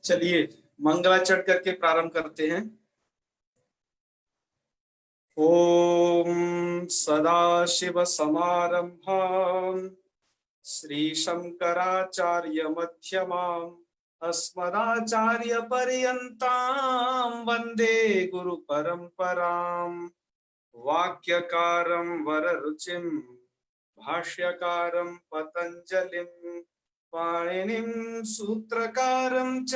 चलिए मंगलाचरण करके प्रारंभ करते हैं। ओम सदाशिव समारंभां श्री शंकराचार्य मध्यमाम् अस्मदाचार्य पर्यन्तां वंदे गुरु परंपराम्। वाक्यकारं वररुचिं भाष्यकारं पतंजलिं पाणिनिं सूत्रकारं च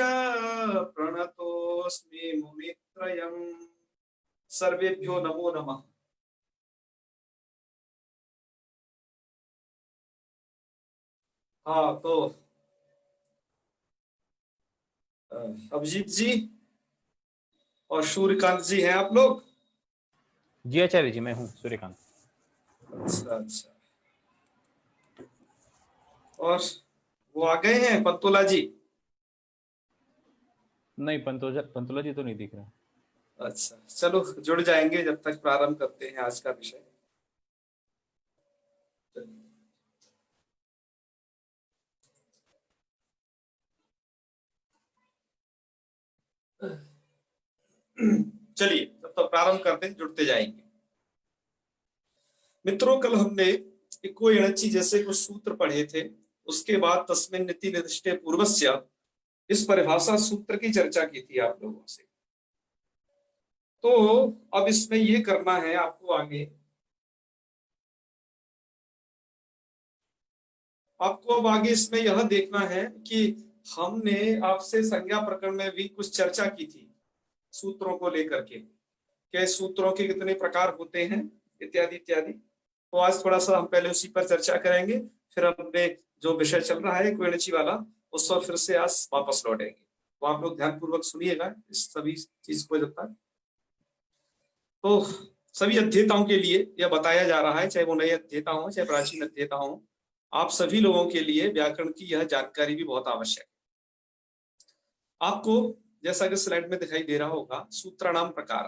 प्रणतोऽस्मि मुनित्रयम्। सर्वेभ्यो नमो नमः। हाँ, तो अभिजीत जी और सूर्यकांत जी हैं आप लोग? जी आचार्य जी, मैं हूँ सूर्यकांत। अच्छा अच्छा। और वो आ गए हैं पंतोला जी? नहीं, पंतोला जी तो नहीं दिख रहा। अच्छा, चलो जुड़ जाएंगे जब तक प्रारंभ करते हैं आज का विषय। चलिए तब तो प्रारंभ करते हैं, जुड़ते जाएंगे। मित्रों, कल हमने इको एणचि जैसे कुछ सूत्र पढ़े थे। उसके बाद तस्मिन् नीति निर्दिष्टे पूर्वस्य इस परिभाषा सूत्र की चर्चा की थी आप लोगों से। तो अब इसमें ये करना है आपको आगे, आपको अब आगे इसमें यह देखना है कि हमने आपसे संज्ञा प्रकरण में भी कुछ चर्चा की थी सूत्रों को लेकर के सूत्रों के कितने प्रकार होते हैं इत्यादि इत्यादि। तो आज थोड़ा सा हम पहले उसी पर चर्चा करेंगे, फिर हमने जो विषय चल रहा है कोयणची वाला उस पर फिर से आज वापस लौटेंगे। तो आप लोग ध्यानपूर्वक सुनिएगा इस सभी चीज को। जब तक तो सभी अध्येताओं के लिए यह बताया जा रहा है, चाहे वो नए अध्येता हो चाहे प्राचीन अध्येता हो, आप सभी लोगों के लिए व्याकरण की यह जानकारी भी बहुत आवश्यक है। आपको जैसा कि स्लाइड में दिखाई दे रहा होगा, सूत्राणाम प्रकार,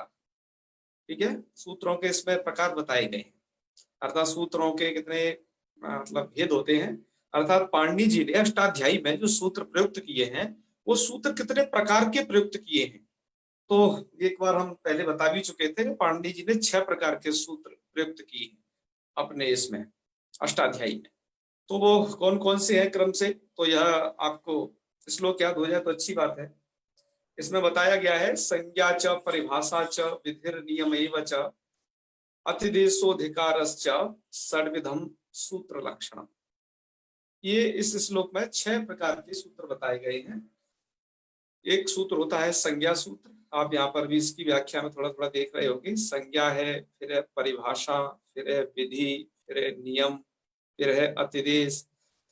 ठीक है, सूत्रों के इसमें प्रकार बताए गए हैं। अर्थात सूत्रों के कितने मतलब भेद होते हैं, अर्थात पाणिनि जी ने अष्टाध्यायी में जो सूत्र प्रयुक्त किए हैं वो सूत्र कितने प्रकार के प्रयुक्त किए हैं। तो एक बार हम पहले बता भी चुके थे कि पाणिनि जी ने 6 प्रकार के सूत्र प्रयुक्त किए हैं अपने इसमें अष्टाध्यायी में। तो वो कौन कौन से हैं क्रम से, तो यह आपको श्लोक याद हो जाए तो अच्छी बात है। इसमें बताया गया है संज्ञा च परिभाषा च विधिर नियमैव च अतिदेशोधिकारश्च षड्विधम सूत्र लक्षणम। ये इस श्लोक में 6 प्रकार के सूत्र बताए गए हैं। एक सूत्र होता है संज्ञा सूत्र, आप यहाँ पर भी इसकी व्याख्या में थोड़ा थोड़ा देख रहे होंगे। संज्ञा है, फिर है परिभाषा, फिर है विधि, फिर है नियम, फिर है अतिदेश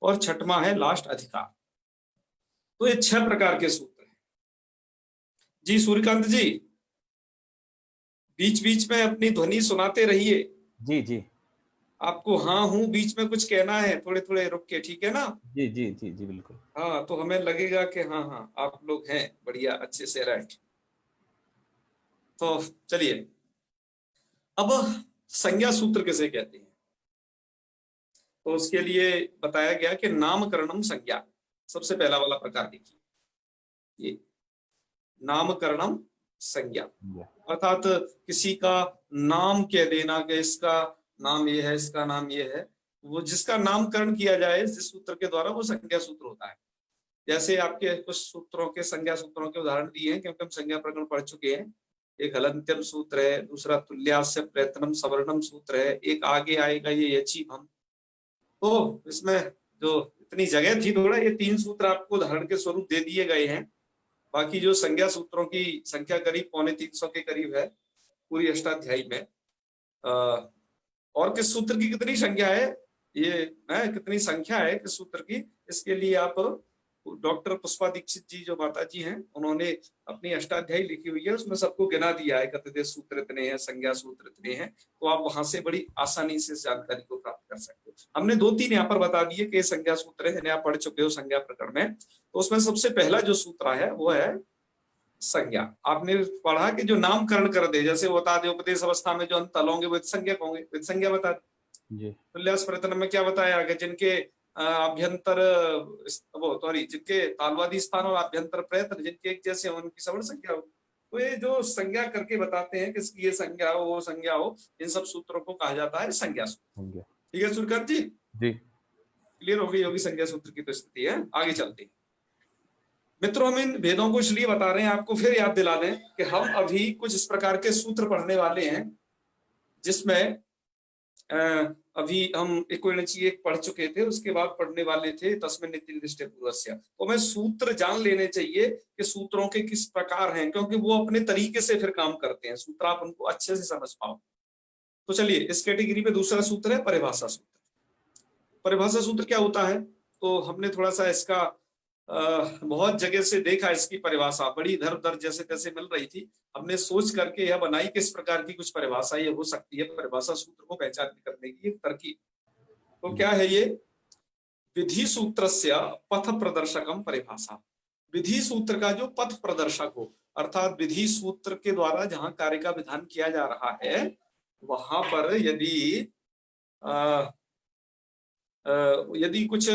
और छठवां है लास्ट अधिकार। तो ये 6 प्रकार के सूत्र हैं। जी सूर्यकांत जी, बीच बीच में अपनी ध्वनि सुनाते रहिए। जी जी, आपको हाँ हूँ बीच में कुछ कहना है, थोड़े थोड़े रुक के, ठीक है ना? जी जी जी जी बिल्कुल। हाँ, तो हमें लगेगा कि हाँ हाँ आप लोग हैं बढ़िया अच्छे से, राइट। तो चलिए, अब संज्ञा सूत्र किसे कहते हैं, तो उसके लिए बताया गया कि नामकरणम संज्ञा। सबसे पहला वाला प्रकार देखिए, ये नामकरणम संज्ञा, अर्थात किसी का नाम कह देना कि इसका नाम ये है, इसका नाम ये है, वो जिसका नामकरण किया जाए जिस सूत्र के द्वारा, वो संज्ञा सूत्र होता है। जैसे आपके कुछ सूत्रों के संज्ञा सूत्रों के उदाहरण दिए हैं क्योंकि हम संज्ञा प्रकरण पढ़ चुके हैं। एक हलंत्यम सूत्र है, दूसरा तुल्यास्य प्रयत्नम सवर्णम सूत्र है, एक आगे आएगा ये यचीभम। तो इसमें जो इतनी जगह थी, थोड़ा ये 3 सूत्र आपको उदाहरण के स्वरूप दे दिए गए हैं। बाकी जो संज्ञा सूत्रों की संख्या करीब 250 के करीब है पूरी अष्टाध्यायी में। और किस सूत्र की कितनी संख्या है, ये है कितनी संख्या है किस सूत्र की, इसके लिए आप डॉक्टर पुष्पा दीक्षित जी जो माता जी हैं, उन्होंने अपनी अष्टाध्यायी लिखी हुई है, उसमें सबको गिना दिया है, कतिदेश सूत्र इतने हैं, संज्ञा सूत्र इतने हैं। तो आप वहां से बड़ी आसानी से इस जानकारी को प्राप्त कर सकते हो। हमने 2-3 यहाँ पर बता दिए कि संज्ञा सूत्र है, आप पढ़ चुके हो संज्ञा प्रकरण में। तो उसमें सबसे पहला जो सूत्र है वो है संज्ञा। आपने पढ़ा कि जो नामकरण कर दे, जैसे बता दे उपदेश अवस्था में जो अंत होंगे वो संज्ञा होंगे, संज्ञा बता दे। तुल्यास प्रयत्न में क्या बताया कि जिनके आभ्यंतर वो सॉरी जिनके तालवादी स्थान और आभ्यंतर प्रयत्न जिनके एक जैसे हो उनकी सवर्ण संज्ञा हो। तो ये जो संज्ञा करके बताते हैं किसकी ये संज्ञा हो वो संज्ञा हो, इन सब सूत्रों को कहा जाता है संज्ञा सूत्र। ठीक है सूर्यकांत जी, जी क्लियर हो गई होगी संज्ञा सूत्र की तो स्थिति है। आगे चलते हैं मित्रों, हम इन भेदों को इसलिए बता रहे हैं आपको फिर याद दिला दें कि हम अभी कुछ इस प्रकार के सूत्र पढ़ने वाले हैं जिसमें अभी हम इक्विवेलेंसी एक पढ़ चुके थे, उसके बाद पढ़ने वाले थे तस्मिन् नित्यनिष्ठे पूर्वस्य। तो हमें सूत्र जान लेने चाहिए कि सूत्रों के किस प्रकार हैं, क्योंकि वो अपने तरीके से फिर काम करते हैं, सूत्र आप उनको अच्छे से समझ पाओ। तो चलिए इस कैटेगरी पे दूसरा सूत्र है परिभाषा सूत्र। परिभाषा सूत्र क्या होता है, तो हमने थोड़ा सा इसका बहुत जगह से देखा, इसकी परिभाषा बड़ी इधर उधर जैसे तैसे मिल रही थी, हमने सोच करके यह बनाई किस प्रकार की कुछ परिभाषा ये हो सकती है परिभाषा सूत्र को पहचान करने की एक तरकीब। तो क्या है ये, विधि सूत्रस्य पथ प्रदर्शकम परिभाषा। विधि सूत्र का जो पथ प्रदर्शक हो, अर्थात विधि सूत्र के द्वारा जहां कार्य का विधान किया जा रहा है वहां पर यदि कुछ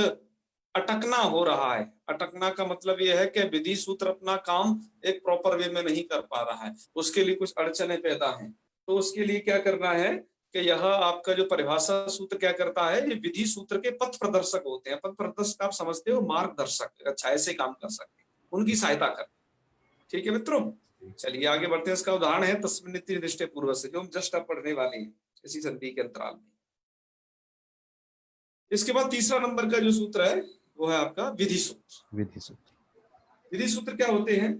अटकना हो रहा है, अटकना का मतलब यह है कि विधि सूत्र अपना काम एक प्रॉपर वे में नहीं कर पा रहा है, उसके लिए कुछ अड़चने पैदा हैं, तो उसके लिए क्या करना है कि यह आपका जो परिभाषा सूत्र क्या करता है, ये विधि सूत्र के पथ प्रदर्शक होते हैं। पथ प्रदर्शक आप समझते हो, मार्गदर्शक, अच्छा ऐसे काम कर सकते हैं, उनकी सहायता कर। ठीक है मित्रों, चलिए आगे बढ़ते हैं। इसका उदाहरण है तस्मिन् नित्यनिष्ठे पूर्वस्य, जो हम जस्ट अब पढ़ने वाले हैं इसी संधि के अंतराल में। इसके बाद तीसरा नंबर का जो सूत्र है वो है आपका विधि सूत्र। विधि सूत्र। विधि सूत्र क्या होते हैं,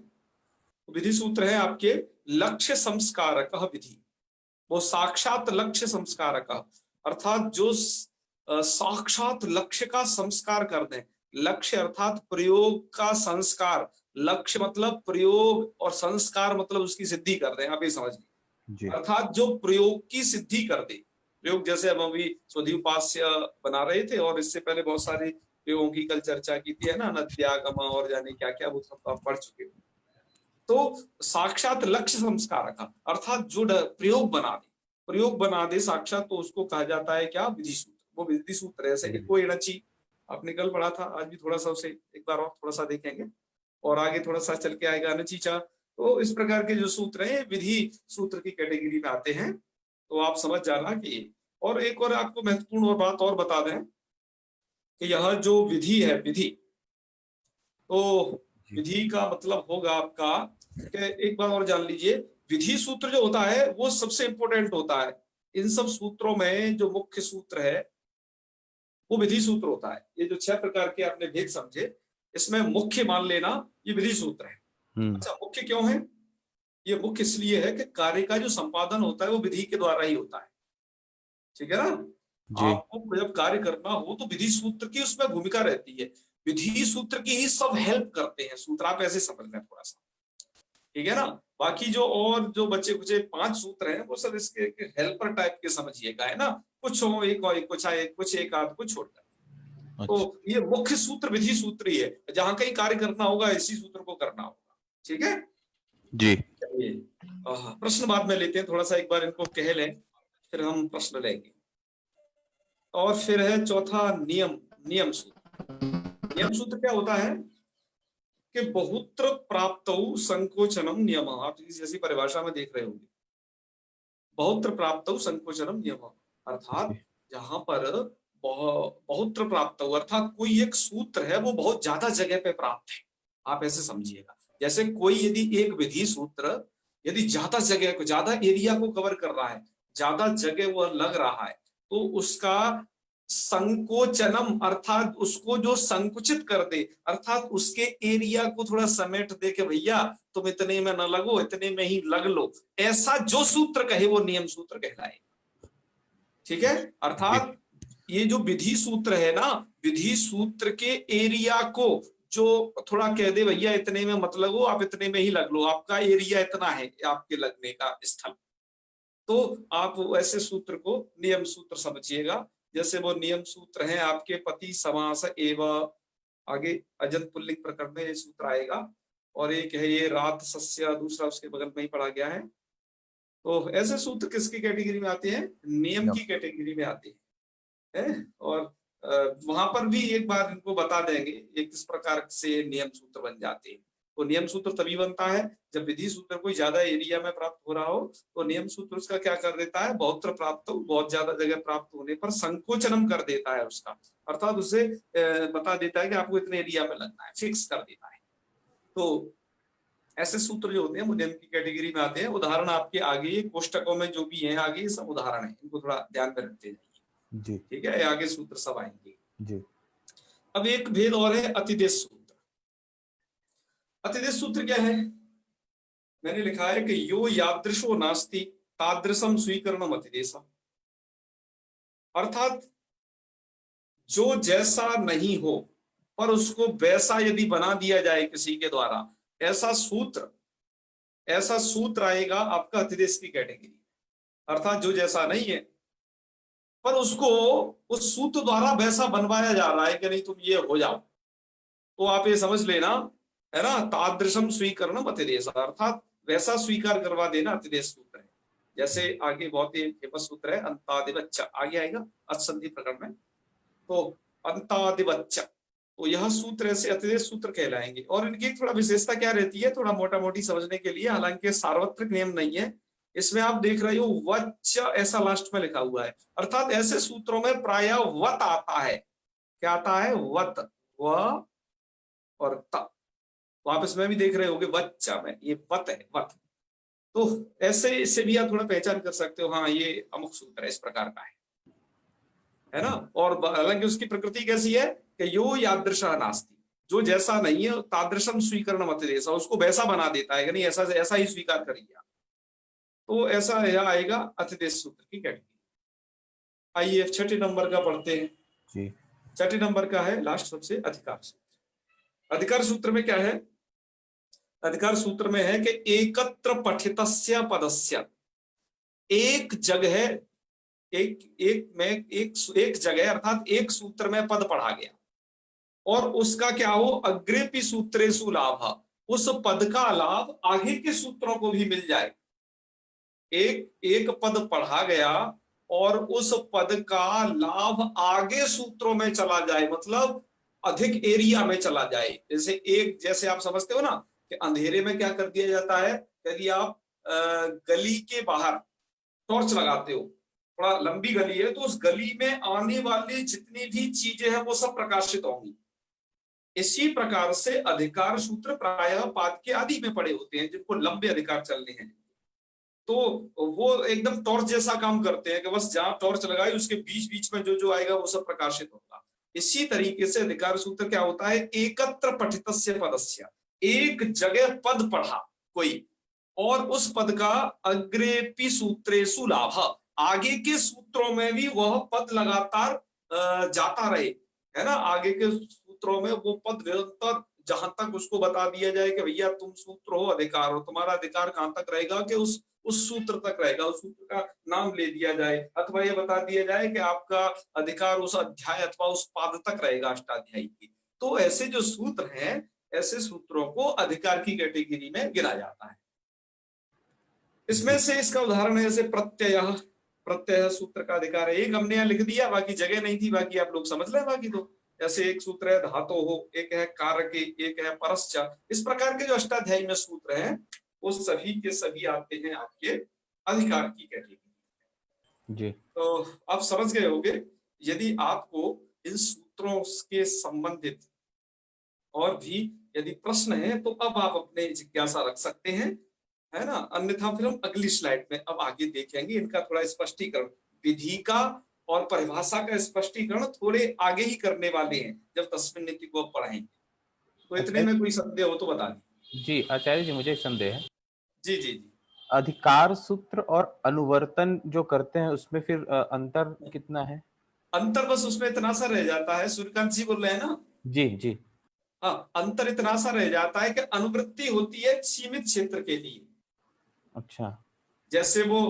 विधि सूत्र है आपके लक्ष्य संस्कारक विधि, वो साक्षात लक्ष्य संस्कारक, अर्थात जो साक्षात लक्ष्य का संस्कार कर दें। लक्ष्य अर्थात प्रयोग का संस्कार, लक्ष्य मतलब प्रयोग और संस्कार मतलब उसकी सिद्धि कर दें, आप ये समझ लीजिए, अर्थात जो प्रयोग की सिद्धि कर दे। प्रयोग जैसे हम अभी स्वधिउपास्य बना रहे थे और इससे पहले बहुत सारे प्रयोगों की कल चर्चा की थी, है ना, नद्यागम और जाने क्या क्या, वो सब आप पढ़ चुके हो। तो साक्षात लक्ष्य संस्कार का अर्थात जो प्रयोग बना दे साक्षात, तो उसको कहा जाता है क्या, विधि सूत्र। वो विधि सूत्र है। जैसे इको एणची आपने कल पढ़ा था, आज भी थोड़ा सा उसे एक बार और थोड़ा सा देखेंगे और आगे थोड़ा सा चल के आएगा अनचीचा। तो इस प्रकार के जो सूत्र हैं विधि सूत्र की कैटेगरी में आते हैं, तो आप समझ जाना कि। और एक और आपको महत्वपूर्ण और बात और बता दें कि यह जो विधि है, विधि, तो विधि का मतलब होगा आपका कि एक बार और जान लीजिए, विधि सूत्र जो होता है वो सबसे इंपॉर्टेंट होता है। इन सब सूत्रों में जो मुख्य सूत्र है वो विधि सूत्र होता है। ये जो 6 प्रकार के आपने भेद समझे, इसमें मुख्य मान लेना ये विधि सूत्र है। अच्छा, मुख्य क्यों है? ये मुख्य इसलिए है कि कार्य का जो संपादन होता है वो विधि के द्वारा ही होता है। ठीक है ना, आपको जब कार्य करना हो तो विधि सूत्र की उसमें भूमिका रहती है, विधि सूत्र की ही सब हेल्प करते हैं सूत्र, आप ऐसे समझ लें थोड़ा सा। ठीक है ना, बाकी जो और जो बचे कुछ 5 सूत्र हैं वो सब इसके हेल्पर टाइप के समझिएगा, है ना, कुछ हो एक और कुछ एक आध कुछ छोड़कर। तो ये मुख्य सूत्र विधि सूत्र ही है, जहां कहीं कार्य करना होगा इसी सूत्र को करना होगा। ठीक है जी। प्रश्न बाद में लेते हैं, थोड़ा सा एक बार इनको कह लें फिर हम प्रश्न लेंगे। और फिर है चौथा नियम सूत्र। नियम सूत्र क्या होता है कि बहुत्र प्राप्त संकोचनम नियम, आप जैसी परिभाषा में देख रहे होंगे, बहुत्र प्राप्त संकोचनम नियम, अर्थात जहां पर बहुत्र प्राप्त अर्थात कोई एक सूत्र है वो बहुत ज्यादा जगह पे प्राप्त है, आप ऐसे समझिएगा। जैसे कोई यदि एक विधि सूत्र यदि ज्यादा जगह को, ज्यादा एरिया को कवर कर रहा है, ज्यादा जगह वह लग रहा है, तो उसका संकोचनम अर्थात उसको जो संकुचित कर दे, अर्थात उसके एरिया को थोड़ा समेट दे के भैया तुम इतने में न लगो, इतने में ही लग लो, ऐसा जो सूत्र कहे वो नियम सूत्र कहलाएगा। ठीक है, अर्थात ये जो विधि सूत्र है ना, विधि सूत्र के एरिया को जो थोड़ा कह दे भैया इतने में मत लगो, आप इतने में ही लग लो, आपका एरिया इतना है आपके लगने का स्थल, तो आप ऐसे सूत्र को नियम सूत्र समझिएगा। जैसे वो नियम सूत्र है आपके पति समास एवं, आगे अजंत पुल्लिंग प्रकरण में ये सूत्र आएगा, और एक है ये रात सस्य, दूसरा उसके बगल में ही पढ़ा गया है। तो ऐसे सूत्र किसकी कैटेगरी में आते हैं? नियम की कैटेगरी में आते हैं। और वहां पर भी एक बार इनको बता देंगे ये किस प्रकार से नियम सूत्र बन जाते हैं। तो नियम सूत्र तभी बनता है जब विधि सूत्र कोई ज्यादा एरिया में प्राप्त हो रहा हो, तो नियम सूत्र उसका क्या कर देता है, बहुत्र प्राप्त हो, बहुत ज्यादा जगह प्राप्त होने पर संकोचनम कर देता है उसका, अर्थात उसे बता देता है कि आपको इतने एरिया में लगना है, फिक्स कर देता है। तो ऐसे सूत्र जो होते हैं वो नियम की कैटेगरी में आते हैं। उदाहरण आपके आगे कोष्टकों में जो भी हैं आगे सब उदाहरण है, इनको थोड़ा ध्यान में रखते जाइए जी। ठीक है, आगे सूत्र सब आएंगे जी। अब एक भेद और है अतिदेश सूत्र। अतिदेश सूत्र क्या है, मैंने लिखा है कि यो यादृशो नास्ति तादृशम स्वीकरणम अतिदेशा, अर्थात जो जैसा नहीं हो पर उसको वैसा यदि बना दिया जाए किसी के द्वारा, ऐसा सूत्र आएगा आपका अतिदेश की कैटेगरी। अर्थात जो जैसा नहीं है पर उसको उस सूत्र द्वारा वैसा बनवाया जा रहा है कि नहीं तुम ये हो जाओ, तो आप ये समझ लेना है ना, तादृशम स्वीकरणम अतिदेश, अर्थात वैसा स्वीकार करवा देना अतिदेश सूत्र है। जैसे आगे बहुत ही फेमस सूत्र है अंतादिवच्च, आगे आएगा असंधि प्रकरण में, तो अंतादिवच्च, तो यह सूत्र ऐसे अतिदेश सूत्र कहलाएंगे। और इनकी एक थोड़ा विशेषता क्या रहती है, थोड़ा मोटा मोटी समझने के लिए, हालांकि सार्वत्रिक नियम नहीं है, इसमें आप देख रहे हो वच्च ऐसा लास्ट में लिखा हुआ है, अर्थात ऐसे सूत्रों में प्रायः वत आता है। क्या आता है, वत, व और त, तो आप इसमें भी देख रहे होगे वच्चा में ये वत है, वत। तो ऐसे इससे भी आप थोड़ा पहचान कर सकते हो, हाँ ये अमुक सूत्र है, इस प्रकार का है ना। और हालांकि उसकी प्रकृति कैसी है कि यो यादृशः नास्ति, जो जैसा नहीं है तादृशम स्वीकरणम अतिदेशः, उसको वैसा बना देता है कि नहीं ऐसा ऐसा ही स्वीकार करेंगे आप, तो ऐसा यह आएगा अतिदेश सूत्र की कैटेगरी। आइए छठे नंबर का पढ़ते हैं जी। छठे नंबर का है लास्ट सबसे अधिकार सूत्र। अधिकार सूत्र में क्या है, अधिकार सूत्र में है कि एकत्र पठितस्य पदस्य, एक जगह एक जगह अर्थात एक सूत्र में पद पढ़ा गया और उसका क्या हो, अग्रेपि सूत्रेषु लाभ, उस पद का लाभ आगे के सूत्रों को भी मिल जाए। एक पद पढ़ा गया और उस पद का लाभ आगे सूत्रों में चला जाए, मतलब अधिक एरिया में चला जाए। जैसे आप समझते हो ना कि अंधेरे में क्या कर दिया जाता है, यदि आप गली के बाहर टॉर्च लगाते हो, थोड़ा लंबी गली है तो उस गली में आने वाली जितनी भी चीजें हैं वो सब प्रकाशित होंगी। इसी प्रकार से अधिकार सूत्र प्रायः पाद के आदि में पड़े होते हैं, जिनको लंबे अधिकार चलने हैं, तो वो एकदम टॉर्च जैसा काम करते हैं कि बस जहां टॉर्च लगाई उसके बीच बीच में जो जो आएगा वो सब प्रकाशित होगा। इसी तरीके से अधिकार सूत्र क्या होता है, एकत्र पठितस्य पदस्य, एक जगह पद पढ़ा कोई और उस पद का अग्रेपि सूत्रेषु लाभ, आगे के सूत्रों में भी वह पद लगातार जाता रहे, है ना। आगे के सूत्रों में वो पद निरंतर जहां तक उसको बता दिया जाए कि भैया तुम सूत्र हो, अधिकार हो, तुम्हारा अधिकार कहां तक रहेगा कि उस सूत्र तक रहेगा, उस सूत्र का नाम ले दिया जाए, अथवा ये बता दिया जाए कि आपका अधिकार उस अध्याय अथवा उस पाद तक रहेगा अष्टाध्यायी की। तो ऐसे जो सूत्र हैं, ऐसे सूत्रों को अधिकार की कैटेगरी में गिना जाता है। इसमें से इसका उदाहरण है जैसे प्रत्यय सूत्र का अधिकार है, एक हमने यहाँ लिख दिया, बाकी जगह नहीं थी, बाकी आप लोग समझ लें बाकी तो। जैसे एक सूत्र है धातो हो, एक है कारके, एक है परश्च, इस प्रकार के जो अष्टाध्यायी में सूत्र हैं वो सभी के सभी आते हैं आपके अधिकार की कैटेगरी जी। तो आप समझ गए होंगे। यदि आपको इन सूत्रों के संबंधित और भी यदि प्रश्न है तो अब आप अपने जिज्ञासा रख सकते हैं, है ना, अन्यथा फिर हम अगली स्लाइड में अब आगे देखेंगे इनका थोड़ा स्पष्टीकरण, विधि का और परिभाषा का स्पष्टीकरण थोड़े आगे ही करने वाले हैं जब तस्मिन् नीति को अब पढ़ाएंगे। तो इतने में कोई संदेह हो तो बता दीजिए। जी आचार्य जी, मुझे एक संदेह है। जी जी जी। अधिकार सूत्र और अनुवर्तन जो करते हैं उसमें फिर अंतर कितना है? अंतर बस उसमें इतना सा रह जाता है, सूर्यकांत जी बोल रहे हैं ना। जी जी। हाँ, अंतर इतना सा रह जाता है कि अनुवृत्ति होती है सीमित क्षेत्र के लिए। अच्छा। जैसे वो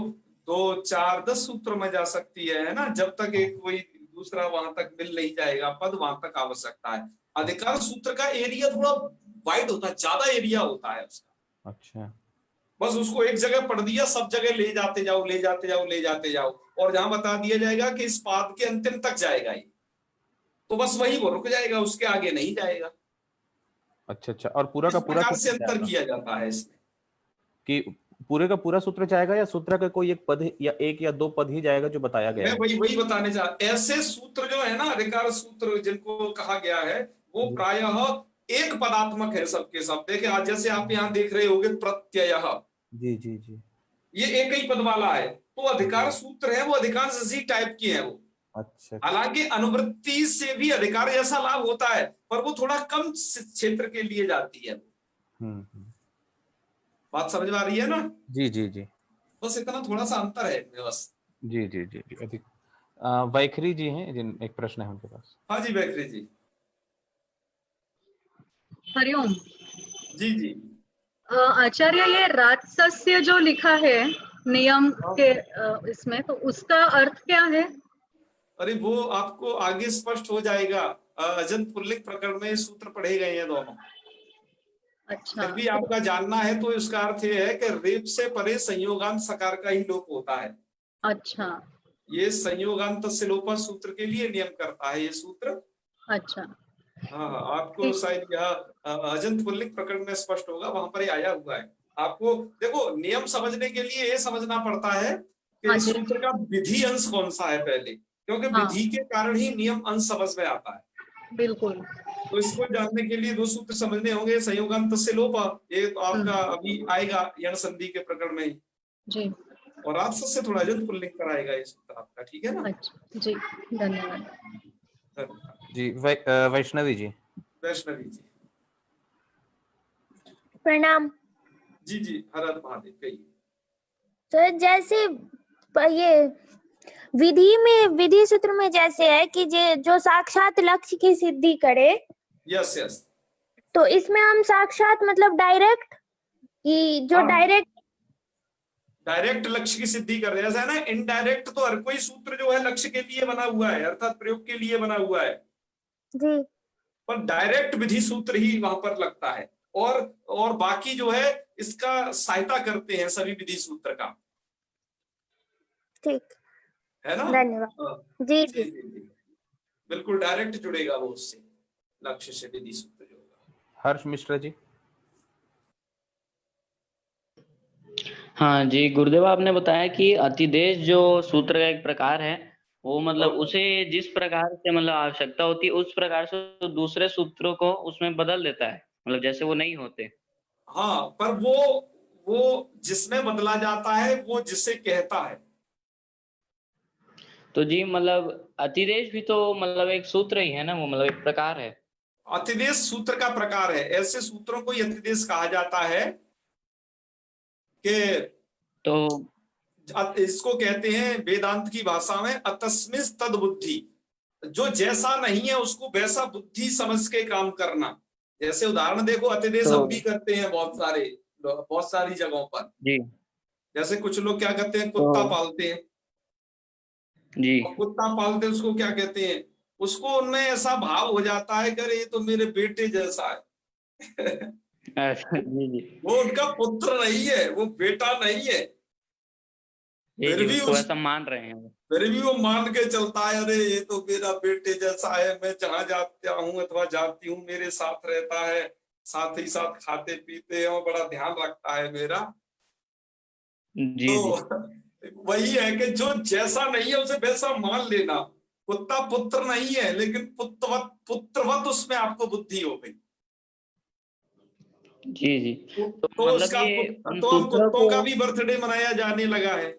2, 4, 10 सूत्रों में जा सकती है ना, जब तक एक कोई दूसरा वहां तक मिल नहीं जाएगा, पद वहां तक आवश्यकता है। अधिकार सूत्र का एरिया थोड़ा वाइड होता है, ज्यादा एरिया होता है उसका। अच्छा। बस उसको एक जगह पढ़ दिया, सब जगह ले जाते जाओ, ले जाते जाओ, ले जाते जाओ, और जहां बता दिया जाएगा कि इस पाद के अंतिम तक जाएगा ये, तो बस वही वो रुक जाएगा, उसके आगे नहीं जाएगा। अच्छा अच्छा, और पूरा इस का पूरा प्रकार से सूत्र अंतर जाएगा किया जाता है इसमें। कि पूरे का पूरा सूत्र जाएगा या सूत्र का कोई एक पद या एक या दो पद ही जाएगा जो बताया गया मैं है? वही वही बताने जा, ऐसे सूत्र जो है ना, अधिकार सूत्र जिनको कहा गया है, वो जी प्रायः एक पदात्मक है सबके सब। देखिए आज जैसे आप यहाँ देख रहे होगे प्रत्यय, जी जी जी। ये एक ही पद वाला है, तो अधिकार सूत्र है वो अधिकांश इसी टाइप की है वो। अच्छा अच्छा। हालांकि अनुवृत्ति से भी अधिकार जैसा लाभ होता है, पर वो थोड़ा कम क्षेत्र के लिए जाती है। हम्म। बात समझ में आ रही है ना? जी जी जी बस इतना थोड़ा सा अंतर है इनमें बस। जी जी जी जी। अधिक वैखरी जी हैं, जिन एक प्रश्न है उनके पास। हाँ जी बैकरी जी। हरिओम। जी जी। आचार्य, ये राजसस्य जो लिखा है नियम के इसमें, तो उसका अर्थ क्या है? अरे वो आपको आगे स्पष्ट हो जाएगा। अजंत पुल्लिक प्रकरण में सूत्र पढ़े गए हैं दोनों। अच्छा। फिर भी आपका जानना है तो इसका अर्थ ये है कि रेप से परे संयोगांत सकार का ही लोप होता है। अच्छा ये संयोगांत लोपा सूत्र के लिए नियम करता है ये सूत्र। अच्छा। हाँ हाँ, आपको ठीक। शायद यह अजंत पुल्लिक प्रकरण में स्पष्ट होगा, वहां पर ही आया हुआ है। आपको देखो नियम समझने के लिए ये समझना पड़ता है कि हाँ इस जी। सूत्र का विधि अंश कौन सा है पहले, क्योंकि हाँ विधि के कारण ही नियम अंश समझ में आता है। बिल्कुल। तो इसको जानने के लिए दो सूत्र समझने होंगे, संयोगांत लोपा, ये तो आपका अभी आएगा यण संधि के प्रकरण में ही, जी। और राजस से थोड़ा अजंत पुल्लिक पर आएगा ये सूत्र आपका। ठीक है ना? अच्छा जी, धन्यवाद। धन्यवाद। जी वैष्णवी जी। वैष्णवी जी। प्रणाम। जी जी, हर हर महादेव। कहिए। तो जैसे ये विधि सूत्र में जैसे है कि जो साक्षात लक्ष्य की सिद्धि करे, यस यस। तो इसमें हम साक्षात मतलब डायरेक्ट, कि जो हाँ, डायरेक्ट लक्ष्य की सिद्धि कर रहे हैं, ऐसा है ना। इनडायरेक्ट तो हर कोई सूत्र जो है लक्ष्य के लिए बना हुआ है, अर्थात प्रयोग के लिए बना हुआ है, जी पर डायरेक्ट विधि सूत्र ही वहां पर लगता है। और बाकी जो है इसका सहायता करते हैं सभी विधि सूत्र का, ठीक, है ना? धन्यवाद। हाँ, जी जी जी। जी जी, बिल्कुल डायरेक्ट जुड़ेगा वो उससे, लक्ष्य से विधि सूत्र जो होगा। हर्ष मिश्रा जी। हाँ जी गुरुदेव, आपने बताया कि अतिदेश जो सूत्र का एक प्रकार है, वो मतलब उसे जिस प्रकार से मतलब आवश्यकता होती है उस प्रकार से तो दूसरे सूत्रों को उसमें बदल देता है, मतलब जैसे वो नहीं होते। हाँ, पर वो जिसमें बदला जाता है वो जिसे कहता है। तो जी मतलब अतिदेश भी तो मतलब एक सूत्र ही है ना, वो मतलब एक प्रकार है। अतिदेश सूत्र का प्रकार है, ऐसे सूत्रों को अतिदेश कहा जाता है कि तो इसको कहते हैं वेदांत की भाषा में अतस्मिस तद बुद्धि। जो जैसा नहीं है उसको वैसा बुद्धि समझ के काम करना। जैसे उदाहरण देखो, अतिदेश तो हम भी करते हैं बहुत सारी जगहों पर। जी जैसे कुछ लोग क्या करते हैं, तो कुत्ता पालते हैं, जी और कुत्ता पालते हैं उसको क्या कहते हैं, उसको उनमें ऐसा भाव हो जाता है कि अरे ये तो मेरे बेटे जैसा है। अच्छा, जी जी वो उनका पुत्र नहीं है, वो बेटा नहीं है, जी फिर जी, भी उसको ऐसा मान रहे हैं वो। फिर भी वो मान के चलता है, अरे ये तो मेरा बेटे जैसा है, मैं जहां जाता हूँ अथवा जाती हूँ मेरे साथ रहता है, साथ ही साथ खाते पीते हैं और बड़ा ध्यान रखता है मेरा। जी जी तो वही है कि जो जैसा नहीं है उसे वैसा मान लेना। कुत्ता पुत्र नहीं है, लेकिन पुत्रवत उसमें आपको बुद्धि हो गई। जी जी। तो तो मतलब उसका ये उन तो अब सूत्रों कुत्तों को, का भी बर्थडे मनाया जाने लगा है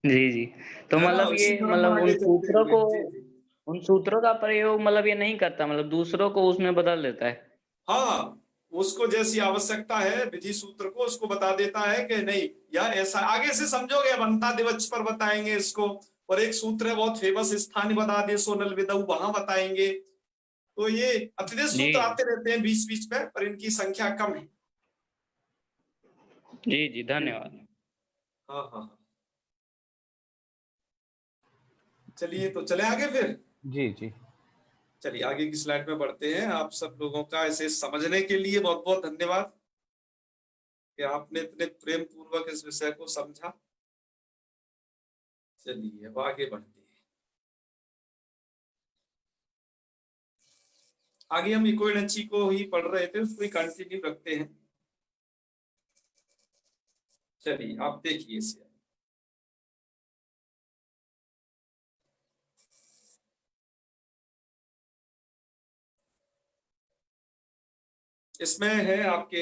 जी जी, तो है ना? मतलब उसी ये तरह मतलब आगे उन चलते सूत्रों हुए। को, जी जी। उन सूत्रों का प्रयोग मतलब ये नहीं करता, मतलब दूसरों को उसमें बदल देता है। हाँ, उसको जैसी आवश्यकता है विधि सूत्र को उसको बता देता है कि नहीं, यह ऐसा आगे से समझोगे। अब अंता दिवस पर बताएंगे इसको, और एक सूत्र है बहुत फेमस, स्थान बता दे सोनल विदऊ, वहां बताएंगे। तो ये अतिदेश जी सूत्र आते रहते हैं बीच बीच में, पर इनकी संख्या कम है। जी जी, धन्यवाद। हाँ हाँ हाँ। चलिए तो चले आगे फिर। जी जी। चलिए आगे की स्लाइड में बढ़ते हैं। आप सब लोगों का इसे समझने के लिए बहुत बहुत धन्यवाद कि आपने इतने प्रेम पूर्वक इस विषय को समझा। चलिए अब आगे बढ़ते हैं। आगे हम इको एनर्जी को ही पढ़ रहे थे, उसको ही कंटिन्यू रखते हैं। चलिए आप देखिए इसे। इसमें है आपके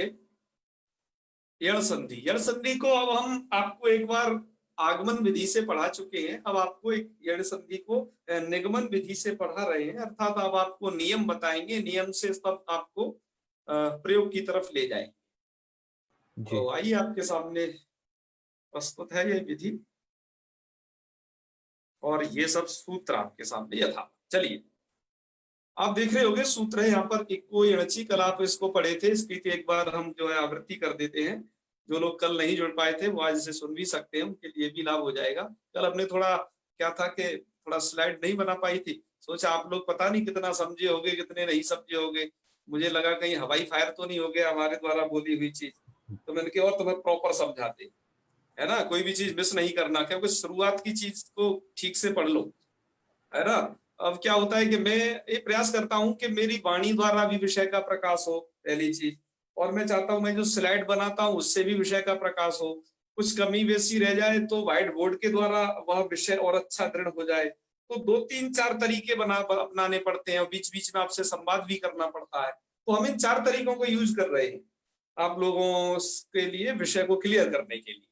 यण संधि। यण संधि को अब हम आपको एक बार आगमन विधि से पढ़ा चुके हैं, अब आपको एक यण संधि को निगमन विधि से पढ़ा रहे हैं, अर्थात अब आपको नियम बताएंगे, नियम से तब आपको प्रयोग की तरफ ले जाएंगे। तो आइए आपके सामने प्रस्तुत है ये विधि और ये सब सूत्र आपके सामने यथा। चलिए आप देख रहे होंगे सूत्र है यहाँ पर इको एणची। कल आप इसको पढ़े थे, इसकी एक बार हम जो है आवृत्ति कर देते हैं। जो लोग कल नहीं जुड़ पाए थे वो आज इसे सुन भी सकते हैं, उनके लिए भी लाभ हो जाएगा। कल हमने थोड़ा क्या था कि थोड़ा स्लाइड नहीं बना पाई थी, सोचा आप लोग पता नहीं कितना समझे होगे कितने नहीं समझे होगे, मुझे लगा कहीं हवाई फायर तो नहीं हो गया हमारे द्वारा बोली हुई चीज, तो मैंने कहा और तुम्हें प्रॉपर समझाते है ना, कोई भी चीज मिस नहीं करना, क्योंकि शुरुआत की चीज को ठीक से पढ़ लो, है ना। अब क्या होता है कि मैं ये प्रयास करता हूं कि मेरी वाणी द्वारा भी विषय का प्रकाश हो, पहली चीज, और मैं चाहता हूं मैं जो स्लाइड बनाता हूं उससे भी विषय का प्रकाश हो। कुछ कमी बेसी रह जाए तो व्हाइट बोर्ड के द्वारा वह विषय और अच्छा दृढ़ हो जाए। तो 2-3-4 तरीके अपनाने पड़ते हैं और बीच बीच में आपसे संवाद भी करना पड़ता है। तो हम इन 4 तरीकों को यूज कर रहे हैं आप लोगों के लिए विषय को क्लियर करने के लिए।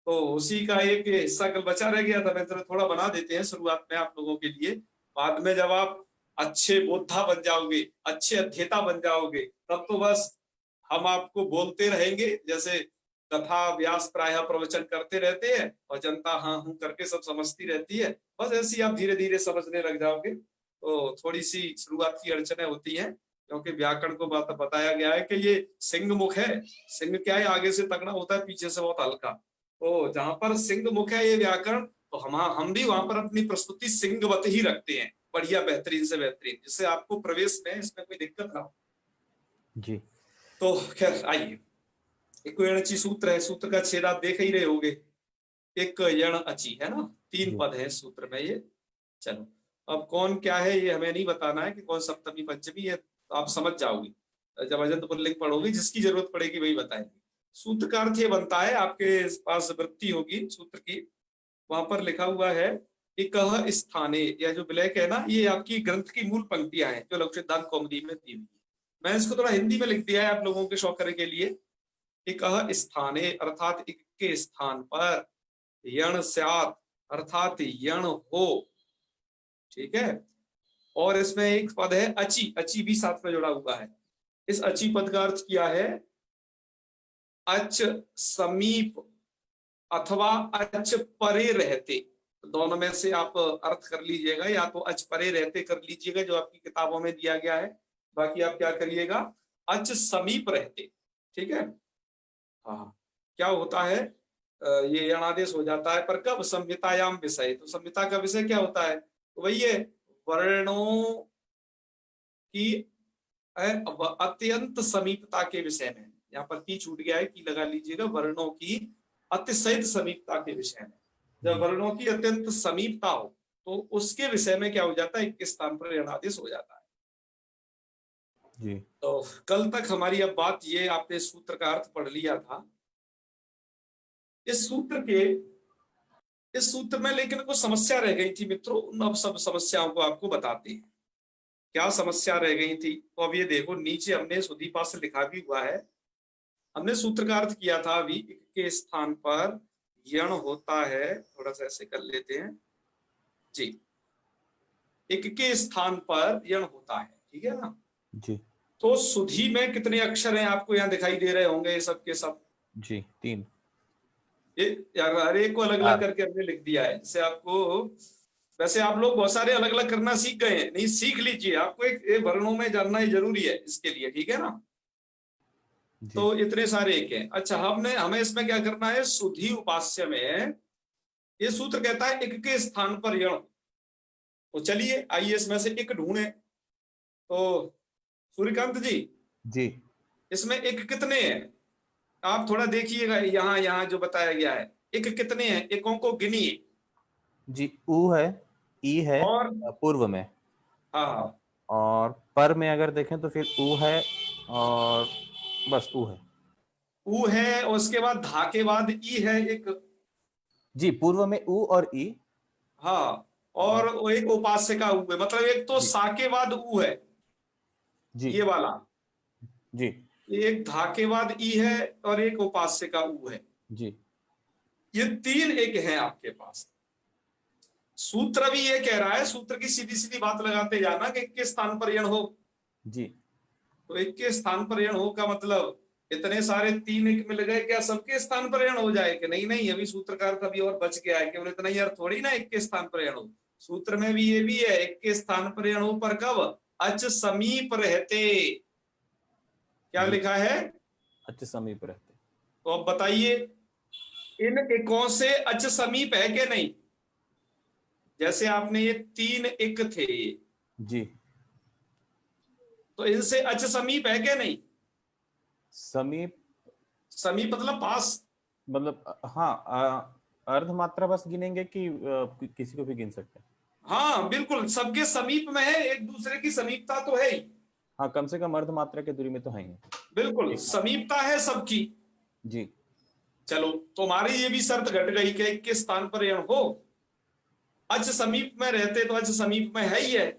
तो उसी का एक हिस्सा कल बचा रह गया था, मैं थोड़ा बना देते हैं शुरुआत में आप लोगों के लिए। बाद में जब आप अच्छे बोद्धा बन जाओगे, अच्छे अध्येता बन जाओगे, तब तो बस हम आपको बोलते रहेंगे, जैसे कथा व्यास प्रायः प्रवचन करते रहते हैं और जनता हाँ हूं करके सब समझती रहती है, बस ऐसे ही आप धीरे धीरे समझने लग जाओगे। तो थोड़ी सी शुरुआत की अड़चनें होती हैं, क्योंकि व्याकरण को बताया गया है कि ये सिंह मुख है। सिंह क्या है, आगे से तगड़ा होता है, पीछे से बहुत हल्का। तो जहां पर सिंह मुख है ये व्याकरण, तो हम भी वहां पर अपनी प्रस्तुति सिंहवत ही रखते हैं, बढ़िया बेहतरीन से बेहतरीन, जिससे आपको प्रवेश में इसमें कोई दिक्कत ना हो जी। तो खैर आइए, इको एणची सूत्र है, सूत्र का छेद आप देख ही रहे होगे, एक यण अची है ना, 3 पद है सूत्र में ये। चलो अब कौन क्या है ये हमें नहीं बताना है कि कौन सप्तमी पंचमी है, तो आप समझ जाओगे जब अजंत पुल्लिंग पढ़ोगे, जिसकी जरूरत पड़ेगी वही बताएंगे। सूत्र का अर्थ ये बनता है, आपके पास वृत्ति होगी सूत्र की, वहां पर लिखा हुआ है इकह स्थाने, या जो ब्लैक है ना, ये आपकी ग्रंथ की मूल पंक्तियां हैं जो लघु सिद्धांत कौमुदी में दी हुई है। मैं इसको थोड़ा हिंदी में लिख दिया है आप लोगों के शौकरे के लिए। इकह स्थाने अर्थात इक के स्थान पर, यण स्यात् अर्थात यण हो, ठीक है। और इसमें एक पद है अची, अची भी साथ में जुड़ा हुआ है। इस अची पद का अर्थ क्या है, अच समीप अथवा अच परे रहते, दोनों में से आप अर्थ कर लीजिएगा, या तो अच परे रहते कर लीजिएगा जो आपकी किताबों में दिया गया है, बाकी आप क्या करिएगा अच समीप रहते, ठीक है। हाँ क्या होता है, ये यणादेश हो जाता है, पर कब, संहितायाम विषय, तो संहिता का विषय क्या होता है, तो वही है वर्णों की अत्यंत समीपता के विषय में, यहाँ पर की छूट गया है, की लगा लीजिएगा, वर्णों की अतिशय समीपता के विषय में। जब वर्णों की अत्यंत समीपता हो तो उसके विषय में क्या हो जाता है, एक स्थान पर यणादेश हो जाता है जी। तो कल तक हमारी अब बात ये, आपने सूत्र का अर्थ पढ़ लिया था। इस सूत्र में लेकिन कुछ समस्या रह गई थी मित्रों, अब सब समस्याओं को आपको बताते हैं। क्या समस्या रह गई थी, तो अब ये देखो नीचे हमने सुदीपा से लिखा भी हुआ है। हमने सूत्र का अर्थ किया था अभी, के स्थान पर यण होता है, थोड़ा सा ऐसे कर लेते हैं जी, एक के स्थान पर यण होता है, ठीक है ना जी। तो सुधी में कितने अक्षर हैं आपको यहाँ दिखाई दे रहे होंगे, सब के सब जी 3। ये यार हर एक को अलग अलग करके हमने लिख दिया है, इससे आपको, वैसे आप लोग बहुत सारे अलग अलग करना सीख गए हैं, नहीं सीख लीजिए, आपको एक वर्णों में जानना ही जरूरी है इसके लिए, ठीक है ना। तो इतने सारे एक हैं। अच्छा हमें इसमें क्या करना है, सुधी उपास्य में ये सूत्र कहता है एक के स्थान पर यण, तो चलिए आइए इसमें से एक ढूंढे। तो सूर्यकांत जी इसमें एक कितने हैं, आप थोड़ा देखिएगा, यहाँ जो बताया गया है एक कितने हैं, एकों को गिनिए जी। उ है, ई है और पूर्व में, हाँ और पर में अगर देखें तो फिर ऊ है और बस ऊ है। ऊ है और उसके बाद धा के बाद ई है एक। जी, पूर्व में ऊ और ई। हाँ, और वो एक उपास्य का ऊ है, मतलब एक तो जी। सा के बाद ऊ है जी ये वाला, जी एक धा के बाद ई है और एक उपास्य का ऊ है। जी ये तीन एक हैं आपके पास। सूत्र भी ये कह रहा है, सूत्र की सीधी सीधी बात लगाते जाना कि एक के स्थान पर यण हो। जी। तो एक के स्थान पर यण हो का मतलब इतने सारे तीन एक मिल गए, क्या सबके स्थान पर यण हो जाए? कि नहीं नहीं, अभी सूत्रकार का भी और बच गया है, केवल इतना ही अर्थ थोड़ी ना एक के स्थान पर यण हो। सूत्र में भी ये भी है, एक के स्थान पर यण हो पर कब? अच समीप रहते। क्या लिखा है? अच्छे समीप रहते। तो अब बताइए इन एकों से अच समीप है कि नहीं? जैसे आपने ये तीन एक थे जी। तो इनसे अच समीप है कि नहीं? समीप समीप मतलब पास। मतलब हाँ, अर्ध मात्रा बस गिनेंगे कि किसी को भी गिन सकते हैं? हाँ बिल्कुल, सबके समीप में है, एक दूसरे की समीपता तो है ही। हाँ, कम से कम अर्ध मात्रा की दूरी में तो है ही। बिल्कुल समीपता है सबकी। जी। चलो तुम्हारी ये भी शर्त घट गई कि एक के स्थान पर यण हो, अच समीप में रहते, तो अच समीप में है ही है।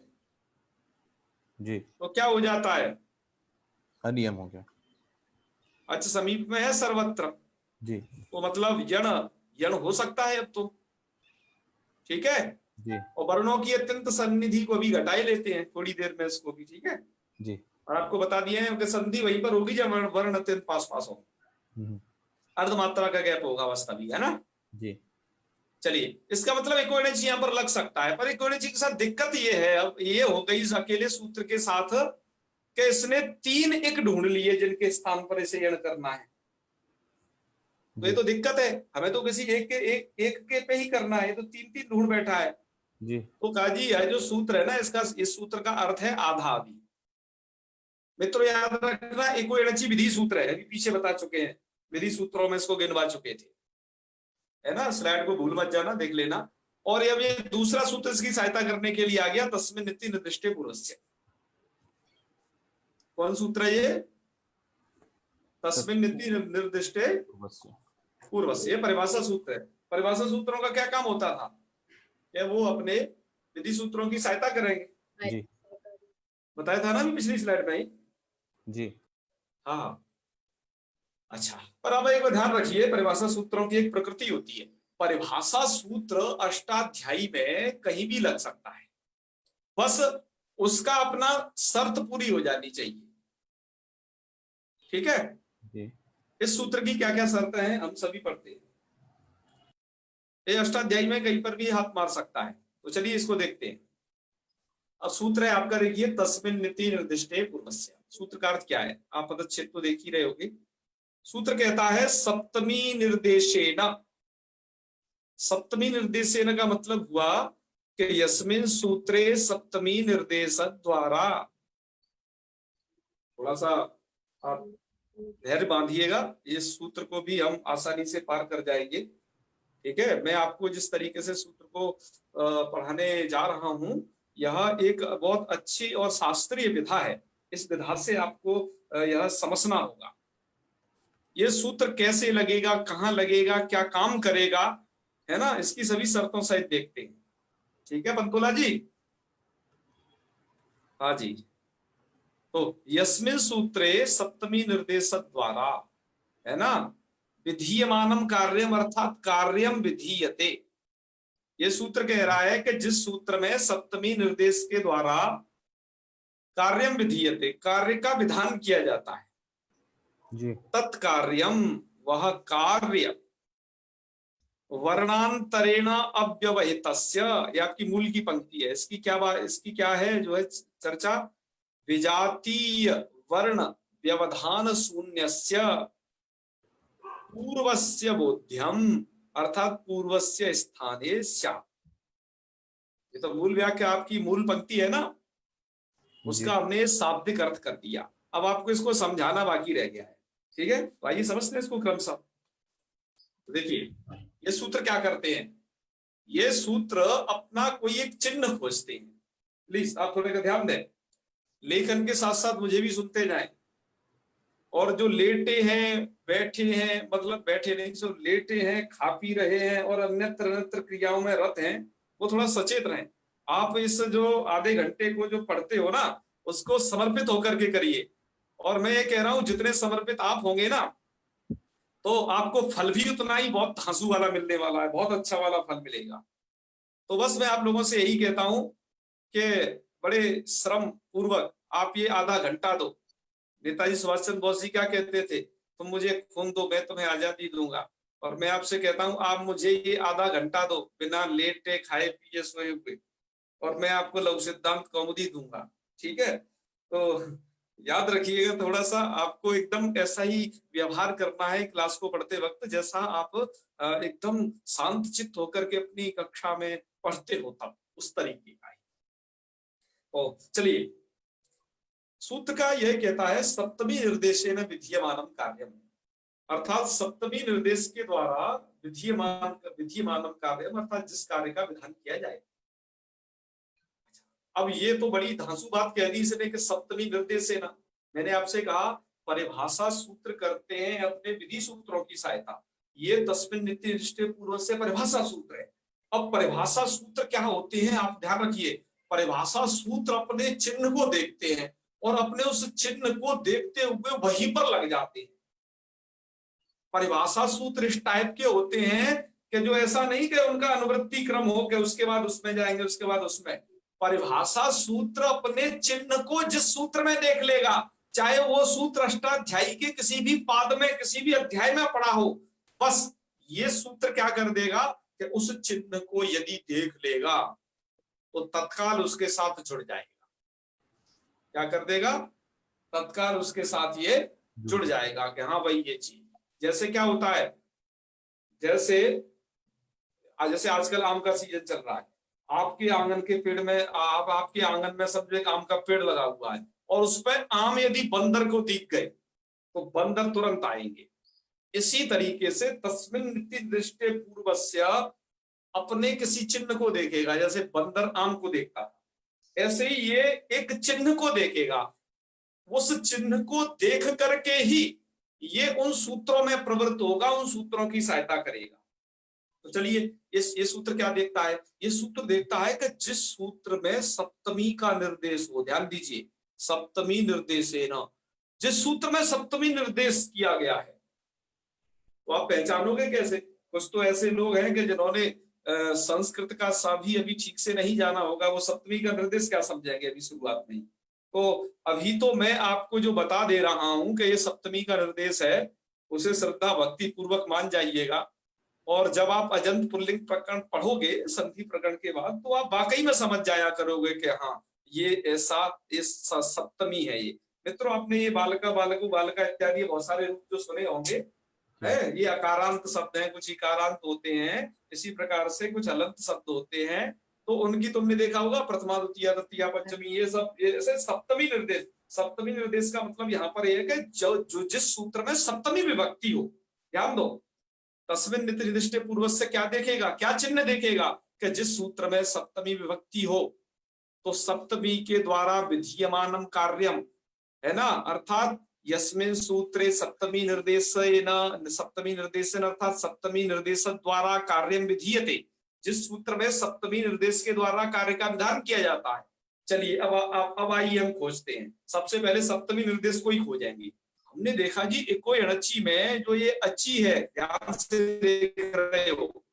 जी। तो क्या हो जाता है? अनियम हो गया। अच समीप में है सर्वत्र। जी। तो मतलब यण यण हो सकता है अब तो, ठीक है। जी। और वर्णों की अत्यंत सन्निधि को भी घटा ही लेते हैं थोड़ी देर में इसको भी, ठीक है। जी। और आपको बता दिए हैं कि संधि वहीं पर होगी जब वर्ण अत्यंत पास पास हो, अर्धमात्रा का गैप होगा बस तभी, है ना। जी। चलिए, इसका मतलब इक्विवेलेंस यहाँ पर लग सकता है, पर इक्विवेलेंस के साथ दिक्कत ये है, अब ये हो गई इस अकेले सूत्र के साथ कि इसने तीन एक ढूंढ लिए जिनके स्थान पर इसे यण करना है। तो ये तो दिक्कत है, हमें तो किसी एक के पे ही करना है, तो तीन तीन ढूंढ बैठा है। जी। तो काजी है जो सूत्र है ना इसका, इस सूत्र का अर्थ है आधा आदि। मित्रों याद रखना, इक्विवेलेंसी विधि सूत्र है, अभी पीछे बता चुके हैं, विधि सूत्रों में इसको गिनवा चुके थे, है ना। स्लाइड को भूल मत जाना, देख लेना। और अब ये दूसरा सूत्र इसकी सहायता करने के लिए आ गया, तस्मिन् निति निर्दिष्टे पूर्वस्य। कौन सूत्र है ये? तस्मिन् निति निर्दिष्टे पूर्वस्य, परिभाषा सूत्र है। परिभाषा सूत्रों का क्या काम होता था? क्या वो अपने विधि सूत्रों की सहायता करेंगे। जी। बताया था ना अभी पिछली स्लाइड में ही। जी। हाँ अच्छा, पर अब एक ध्यान रखिए, परिभाषा सूत्रों की एक प्रकृति होती है। परिभाषा सूत्र अष्टाध्यायी में कहीं भी लग सकता है, बस उसका अपना शर्त पूरी हो जानी चाहिए, ठीक है। जी। इस सूत्र की क्या क्या शर्तें हैं हम सभी पढ़ते हैं, ये अष्टाध्यायी में कहीं पर भी हाथ मार सकता है। तो चलिए इसको देखते हैं। अब सूत्र है आपका, देखिए, तस्मिन् निति निर्दिष्टे पूर्वस्य। सूत्र का अर्थ क्या है? आप पदच्छेद तो देख ही रहे होगे। सूत्र कहता है सप्तमी निर्देशेन। सप्तमी निर्देशेन का मतलब हुआ कि यस्मिन् सूत्रे सप्तमी निर्देश द्वारा। थोड़ा सा आप धैर्य बांधिएगा, इस सूत्र को भी हम आसानी से पार कर जाएंगे, ठीक है। मैं आपको जिस तरीके से सूत्र को पढ़ाने जा रहा हूं, यह एक बहुत अच्छी और शास्त्रीय विधा है। इस विधा से आपको यह समझना होगा, ये सूत्र कैसे लगेगा, कहाँ लगेगा, क्या काम करेगा, है ना। इसकी सभी शर्तों सहित देखते हैं, ठीक है पंतोला जी। हाँ जी। तो यस्मिन् सूत्रे सप्तमी निर्देश द्वारा, है ना, विधीयमानम कार्यम अर्थात कार्यम विधीयते। ये सूत्र कह रहा है कि जिस सूत्र में सप्तमी निर्देश के द्वारा कार्यम विधीयते, कार्य का विधान किया जाता है, जी। तत्कार्यम, वह कार्य, वर्णांतरेण अव्यवहितस्य, ये आपकी मूल की पंक्ति है। इसकी क्या है जो है चर्चा? विजातीय वर्ण व्यवधान शून्यस्य पूर्वस्य बोध्यम, अर्थात पूर्वस्य स्थाने स्यात्। ये तो मूल वाक्य आपकी मूल पंक्ति है ना, उसका हमने शाब्दिक अर्थ कर दिया। अब आपको इसको समझाना बाकी रह गया है, ठीक है। तो आइए समझते हैं इसको क्रमशः। देखिए ये सूत्र क्या करते हैं, ये सूत्र अपना कोई एक चिन्ह खोजते हैं। प्लीज आप थोड़े का ध्यान दें। लेखन के साथ साथ मुझे भी सुनते जाएं। और जो लेटे हैं, बैठे हैं, मतलब बैठे नहीं, जो लेटे हैं, खा पी रहे हैं और अन्यत्र अन्यत्र क्रियाओं में रत हैं, वो थोड़ा सचेत रहें। आप इस जो आधे घंटे को जो पढ़ते हो ना, उसको समर्पित होकर के करिए। और मैं ये कह रहा हूं, जितने समर्पित आप होंगे ना, तो आपको फल भी उतना ही बहुत धांसू वाला मिलने वाला है, बहुत अच्छा वाला फल मिलेगा। तो बस मैं आप लोगों से यही कहता हूं कि बड़े श्रम पूर्वक आप ये आधा घंटा दो। नेताजी सुभाष चंद्र बोस जी क्या कहते थे, तुम मुझे खून दो, मैं तुम्हें आजादी दूंगा। और मैं आपसे कहता हूं, आप मुझे ये आधा घंटा दो, बिना लेटे खाए पिए सोए हुए, और मैं आपको लघु सिद्धांत कौमुदी दूंगा। ठीक है, तो याद रखिएगा, थोड़ा सा आपको एकदम ऐसा ही व्यवहार करना है क्लास को पढ़ते वक्त, जैसा आप एकदम शांत चित्त होकर के अपनी कक्षा में पढ़ते हो, तब उस तरीके का ही। तो चलिए, सूत्र का यह कहता है, सप्तमी निर्देशेन विधीयमानम कार्यम, अर्थात सप्तमी निर्देश के द्वारा विधीयमानम कार्यम, अर्थात जिस कार्य का विधान किया जाए। अब ये तो बड़ी धांसू बात कह दी इसने कि सप्तमी निर्देशेन। मैंने आपसे कहा परिभाषा सूत्र करते हैं अपने विधि सूत्रों की सहायता, ये तस्मिन् नित्य निष्ठे पूर्व से परिभाषा सूत्र है। अब परिभाषा सूत्र क्या होते हैं, आप ध्यान रखिए। परिभाषा सूत्र अपने चिन्ह को देखते हैं और अपने उस चिन्ह को देखते हुए वहीं पर लग जाते हैं। परिभाषा सूत्र इस टाइप के होते हैं कि जो ऐसा नहीं कि उनका अनुवृत्ति क्रम हो कि उसके बाद उसमें जाएंगे, उसके बाद उसमें। परिभाषा सूत्र अपने चिन्ह को जिस सूत्र में देख लेगा, चाहे वो सूत्र अष्टाध्यायी के किसी भी पाद में, किसी भी अध्याय में पड़ा हो, बस ये सूत्र क्या कर देगा कि उस चिन्ह को यदि देख लेगा तो तत्काल उसके साथ जुड़ जाएगा। क्या कर देगा? तत्काल उसके साथ ये जुड़ जाएगा कि हाँ भाई ये चीज। जैसे क्या होता है, जैसे आजकल आम का सीजन चल रहा है, आपके आंगन के पेड़ में, आपके आंगन में समझो एक आम का पेड़ लगा हुआ है, और उस पर आम यदि बंदर को दिख गए तो बंदर तुरंत आएंगे। इसी तरीके से तस्मिन् नित्य दृष्टे पूर्वस्य, अपने किसी चिन्ह को देखेगा, जैसे बंदर आम को देखता, ऐसे ही ये एक चिन्ह को देखेगा। उस चिन्ह को देख करके ही ये उन सूत्रों में प्रवृत्त होगा, उन सूत्रों की सहायता करेगा। तो चलिए, ये सूत्र क्या देखता है? ये सूत्र देखता है कि जिस सूत्र में सप्तमी का निर्देश हो, ध्यान दीजिए, सप्तमी निर्देशेन, जिस सूत्र में सप्तमी निर्देश किया गया है, तो आप पहचानोगे कैसे? कुछ तो ऐसे लोग हैं कि जिन्होंने संस्कृत का सभी अभी ठीक से नहीं जाना होगा, वो सप्तमी का निर्देश क्या समझेंगे अभी शुरुआत में। तो अभी तो मैं आपको जो बता दे रहा हूं कि ये सप्तमी का निर्देश है, उसे श्रद्धा भक्ति पूर्वक मान जाइएगा। और जब आप अजंत पुल्लिंग प्रकरण पढ़ोगे संधि प्रकरण के बाद, तो आप वाकई में समझ जाया करोगे कि हाँ ये ऐसा इस सप्तमी है। ये मित्रों, आपने ये बालका बालको बालका इत्यादि बहुत सारे रूप जो सुने होंगे, है ये अकारांत शब्द हैं, कुछ इकारांत होते हैं, इसी प्रकार से कुछ हलंत शब्द होते हैं। तो उनकी तुमने देखा होगा प्रथमा द्वितीया तृतीया पंचमी, ये सब ऐसे सप्तमी निर्देश। सप्तमी निर्देश का मतलब यहाँ पर यह है कि जो जिस सूत्र में सप्तमी विभक्ति हो, ध्यान दो, तस्मिन् नित्य निष्ठे पूर्व से क्या देखेगा, क्या चिन्ह देखेगा कि जिस सूत्र में सप्तमी विभक्ति हो, तो सप्तमी के द्वारा विधीयमानम कार्यम, है ना, अर्थात यस्मिन् सूत्रे सप्तमी निर्देशेन अर्थात सप्तमी निर्देश द्वारा कार्यम विधीयते, जिस सूत्र में सप्तमी निर्देश के द्वारा कार्य का विधान किया जाता है। चलिए अब आइए हम खोजते हैं। सबसे पहले सप्तमी निर्देश को ही खोजेंगे। हमने देखा जी इको यणची में जो ये अची है, ध्यान से देख रहे हो,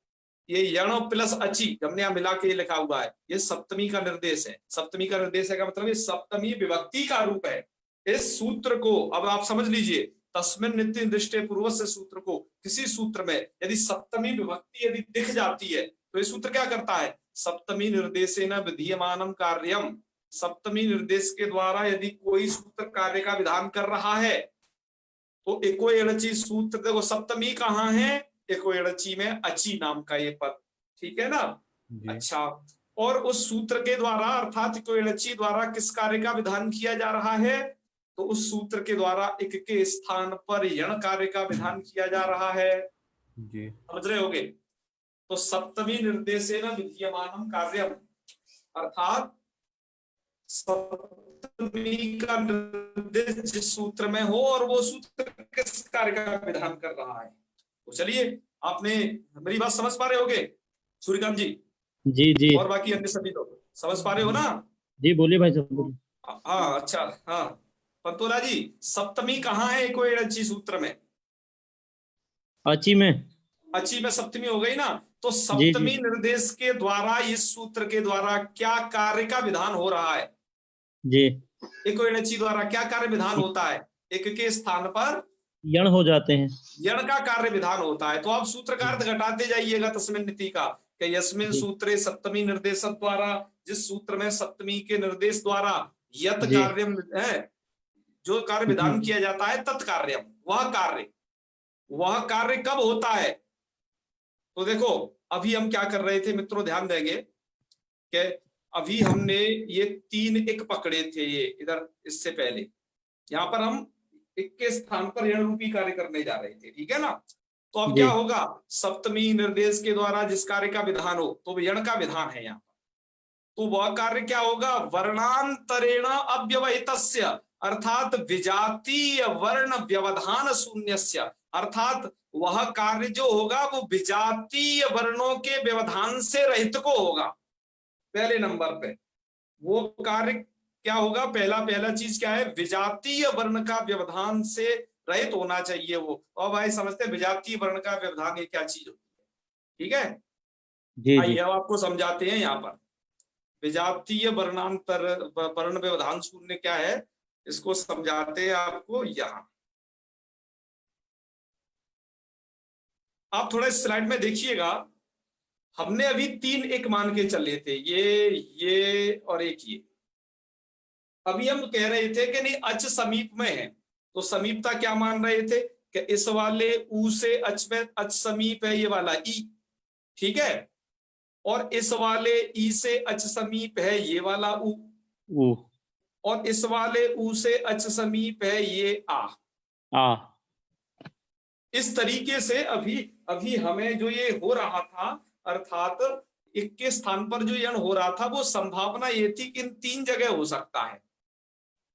ये यण प्लस अची हमने यहाँ मिला के लिखा हुआ है, ये सप्तमी का निर्देश है। सप्तमी का निर्देश है का मतलब ये सप्तमी विभक्ति का रूप है। इस सूत्र को अब आप समझ लीजिए, तस्मिन् नित्य दृष्टे पूर्व से सूत्र को, किसी सूत्र में यदि सप्तमी विभक्ति यदि दिख जाती है तो ये सूत्र क्या करता है? सप्तमी निर्देशेन विधीयमानम कार्यम, सप्तमी निर्देश के द्वारा यदि कोई सूत्र कार्य का विधान कर रहा है तो एको यणची सूत्र, देखो सप्तमी कहाँ है? एको यणची में अची नाम का ये पद, ठीक है ना। अच्छा, और उस सूत्र के द्वारा अर्थात एको यणची द्वारा किस कार्य का विधान किया जा रहा है? तो उस सूत्र के द्वारा एक के स्थान पर यण कार्य का विधान किया जा रहा है जी, समझ रहे होगे। तो सप्तमी निर्देशेन विधीयमानम कार्यम, अर्थात सप्तमी का निर्देश जिस सूत्र में हो और वो सूत्र किस कार्य का विधान कर रहा है। तो चलिए, आपने मेरी बात समझ पा रहे होगे सूर्यकांत जी? जी जी और बाकी अन्य सभी लोग समझ पा रहे हो ना? जी बोलिए भाई साहब बोलिए। हाँ अच्छा, हाँ पंतोला जी, सप्तमी कहाँ है कोई अच्छी सूत्र में? अची में। अच्छी में सप्तमी हो गई ना? तो जी सप्तमी निर्देश के द्वारा, इस सूत्र के द्वारा क्या कार्य का विधान हो रहा है? जी एक अच्छी द्वारा क्या कार्य विधान होता है? एक के स्थान पर यण हो जाते हैं। यण का कार्य विधान होता है। तो आप सूत्र का अर्थ घटाते जाइएगा तस्मिन् नीति का, कि यस्मिन् जी। सूत्रे सप्तमी निर्देश द्वारा, जिस सूत्र में सप्तमी के निर्देश द्वारा यत जी। कार्यम है, जो कार्य विधान किया जाता है, तत्कार्यम, वह कार्य कब होता है? तो देखो, अभी हम क्या कर रहे थे मित्रों, ध्यान देंगे कि अभी हमने ये 3 एक पकड़े थे, ये इधर इससे पहले यहाँ पर हम एक के स्थान पर यण रूपी कार्य करने जा रहे थे, ठीक है ना? तो अब जी। क्या होगा, सप्तमी निर्देश के द्वारा जिस कार्य का विधान हो, तो यण का विधान है यहाँ पर, तो वह कार्य क्या होगा? वर्णांतरेण अव्यवहितस्य, अर्थात विजातीय वर्ण व्यवधान शून्यस्य, अर्थात वह कार्य जो होगा वो विजातीय वर्णों के व्यवधान से रहित को होगा। पहले नंबर पे वो कार्य क्या होगा? पहला चीज क्या है? विजातीय वर्ण का व्यवधान से रहित होना चाहिए वो। और भाई समझते हैं विजातीय वर्ण का व्यवधान ये क्या चीज होती है, ठीक है? जी जी। आइए अब आपको समझाते हैं। यहाँ पर विजातीय वर्णांतर वर्ण व्यवधान शून्य क्या है, इसको समझाते हैं आपको। यहाँ आप थोड़ा इस स्लाइड में देखिएगा, हमने अभी 3 एक मान के चले थे, ये और एक ये। अभी हम कह रहे थे कि नहीं अच समीप में है, तो समीपता क्या मान रहे थे कि इस वाले ऊ से अच में अच समीप है, ये वाला ई, ठीक है? और इस वाले ई से अच समीप है ये वाला ऊ, और इस वाले ऊ से अच समीप है ये आ। इस तरीके से अभी हमें जो ये हो रहा था, अर्थात एक के स्थान पर जो यण हो रहा था, वो संभावना ये थी कि इन 3 जगह हो सकता है,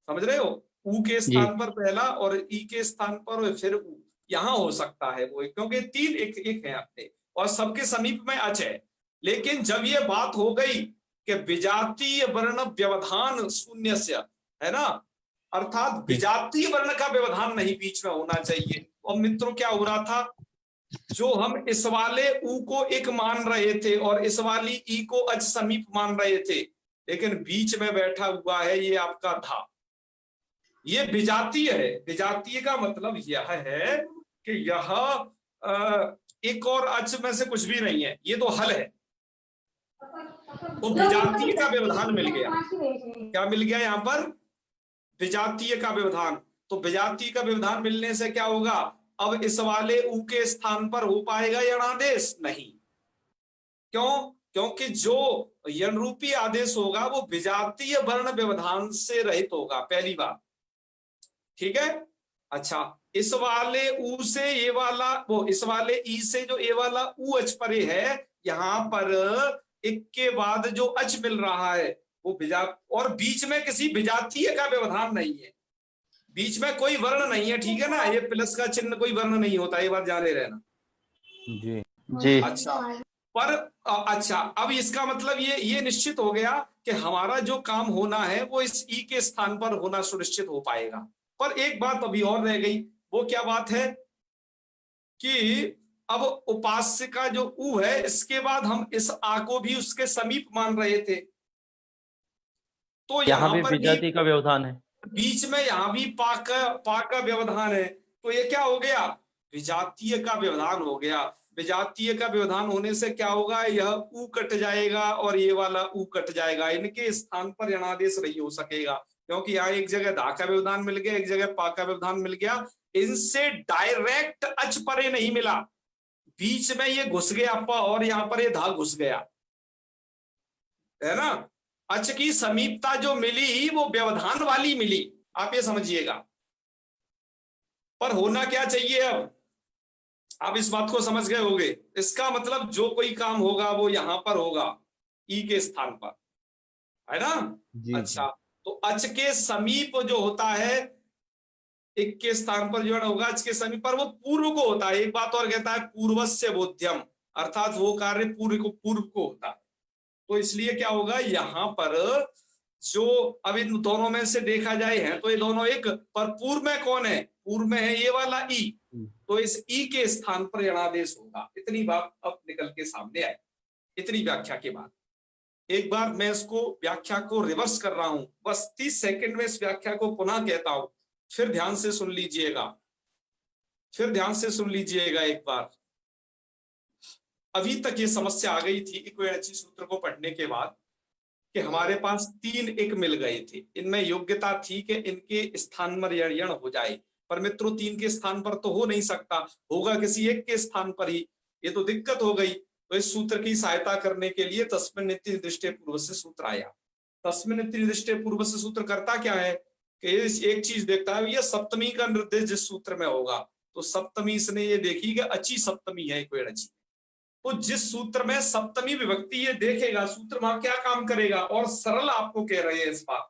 समझ रहे हो? ऊ के स्थान पर पहला और ई के स्थान पर फिर ऊ, यहाँ हो सकता है वो, क्योंकि 3 एक है अपने और सबके समीप में अच है। लेकिन जब ये बात हो गई कि विजातीय वर्ण व्यवधान शून्य से, है ना, अर्थात विजातीय वर्ण का व्यवधान नहीं बीच में होना चाहिए। और मित्रों क्या हो रहा था, जो हम इस वाले ऊ को एक मान रहे थे और इस वाली ई को अच समीप मान रहे थे, लेकिन बीच में बैठा हुआ है ये आपका धा, ये विजातीय है। विजातीय का मतलब यह है कि यह एक और अच में से कुछ भी नहीं है, ये तो हल है। तो विजातीय का व्यवधान मिल गया। क्या मिल गया यहाँ पर? विजातीय का व्यवधान। तो विजातीय का व्यवधान मिलने से क्या होगा, अब इस वाले ऊ के स्थान पर हो पाएगा यणादेश? नहीं। क्यों? क्योंकि जो यण रूपी आदेश होगा वो विजातीय वर्ण व्यवधान से रहित होगा, पहली बात, ठीक है? अच्छा, इस वाले ऊ से ये वाला, वो इस वाले ई से जो ये वाला ऊ अच परे है, यहाँ पर एक के बाद जो अच मिल रहा है वो और बीच में किसी विजातीय का व्यवधान नहीं है, बीच में कोई वर्ण नहीं है, ठीक है ना? ये प्लस का चिन्ह कोई वर्ण नहीं होता, ये बात जाने रहना। जी जी। अच्छा, पर अच्छा, अब इसका मतलब ये निश्चित हो गया कि हमारा जो काम होना है वो इस ई के स्थान पर होना सुनिश्चित हो पाएगा। पर एक बात अभी और रह गई, वो क्या बात है कि अब उपास्य का जो ऊ है, इसके बाद हम इस आ को भी उसके समीप मान रहे थे, तो यहाँ पर विजातीय का व्यवधान है, बीच में यहाँ भी पा का व्यवधान है, तो ये क्या हो गया? विजातीय का व्यवधान हो गया। विजातीय का व्यवधान होने से क्या होगा, यह ऊ कट जाएगा और ये वाला ऊ कट जाएगा, इनके स्थान पर यणादेश नहीं हो सकेगा, क्योंकि यहाँ एक जगह धा का व्यवधान मिल गया, एक जगह पा का व्यवधान मिल गया, इनसे डायरेक्ट अच परे नहीं मिला, बीच में ये घुस गया पा और यहाँ पर ये धा घुस गया, है ना? अच की समीपता जो मिली वो व्यवधान वाली मिली, आप ये समझिएगा। पर होना क्या चाहिए, अब आप इस बात को समझ गए होंगे। इसका मतलब जो कोई काम होगा वो यहां पर होगा, ई के स्थान पर, है ना? जी। अच्छा, अच के समीप जो होता है, एक के स्थान पर जो होगा अच के समीप पर, वो पूर्व को होता है। एक बात और कहता है पूर्वस्य बोध्यम, अर्थात वो कार्य पूर्व को होता है। तो इसलिए क्या होगा यहाँ पर, जो अब इन दोनों में से देखा जाए है तो ये दोनों एक, पर पूर्व में कौन है? पूर्व में है ये वाला ई, तो इस ई के स्थान पर यणादेश होगा। इतनी बात अब निकल के सामने आई, इतनी व्याख्या के बाद। एक बार मैं इसको व्याख्या को रिवर्स कर रहा हूं, बस 30 सेकंड में इस व्याख्या को पुनः कहता हूं, फिर ध्यान से सुन लीजिएगा, फिर ध्यान से सुन लीजिएगा एक बार। अभी तक ये समस्या आ गई थी इक्वैची सूत्र को पढ़ने के बाद कि हमारे पास 3 एक मिल गए थे, इनमें योग्यता थी कि इनके स्थान पर यण हो जाए, पर मित्रों 3 के स्थान पर तो हो नहीं सकता, होगा किसी एक के स्थान पर ही। ये तो दिक्कत हो गई। तो इस सूत्र की सहायता करने के लिए तस्मिन् नित्य निर्दिष्टे पूर्व से सूत्र आया। तस्मिन् नित्य निर्दिष्टे पूर्व से सूत्र करता क्या है कि एक चीज देखता है, ये सप्तमी का निर्देश जिस सूत्र में होगा, तो सप्तमी इसने ये देखी कि अच्छी सप्तमी है कोई अच्छी, तो जिस सूत्र में सप्तमी विभक्ति ये देखेगा, सूत्र वहां क्या काम करेगा, और सरल आपको कह रहे हैं इस बात,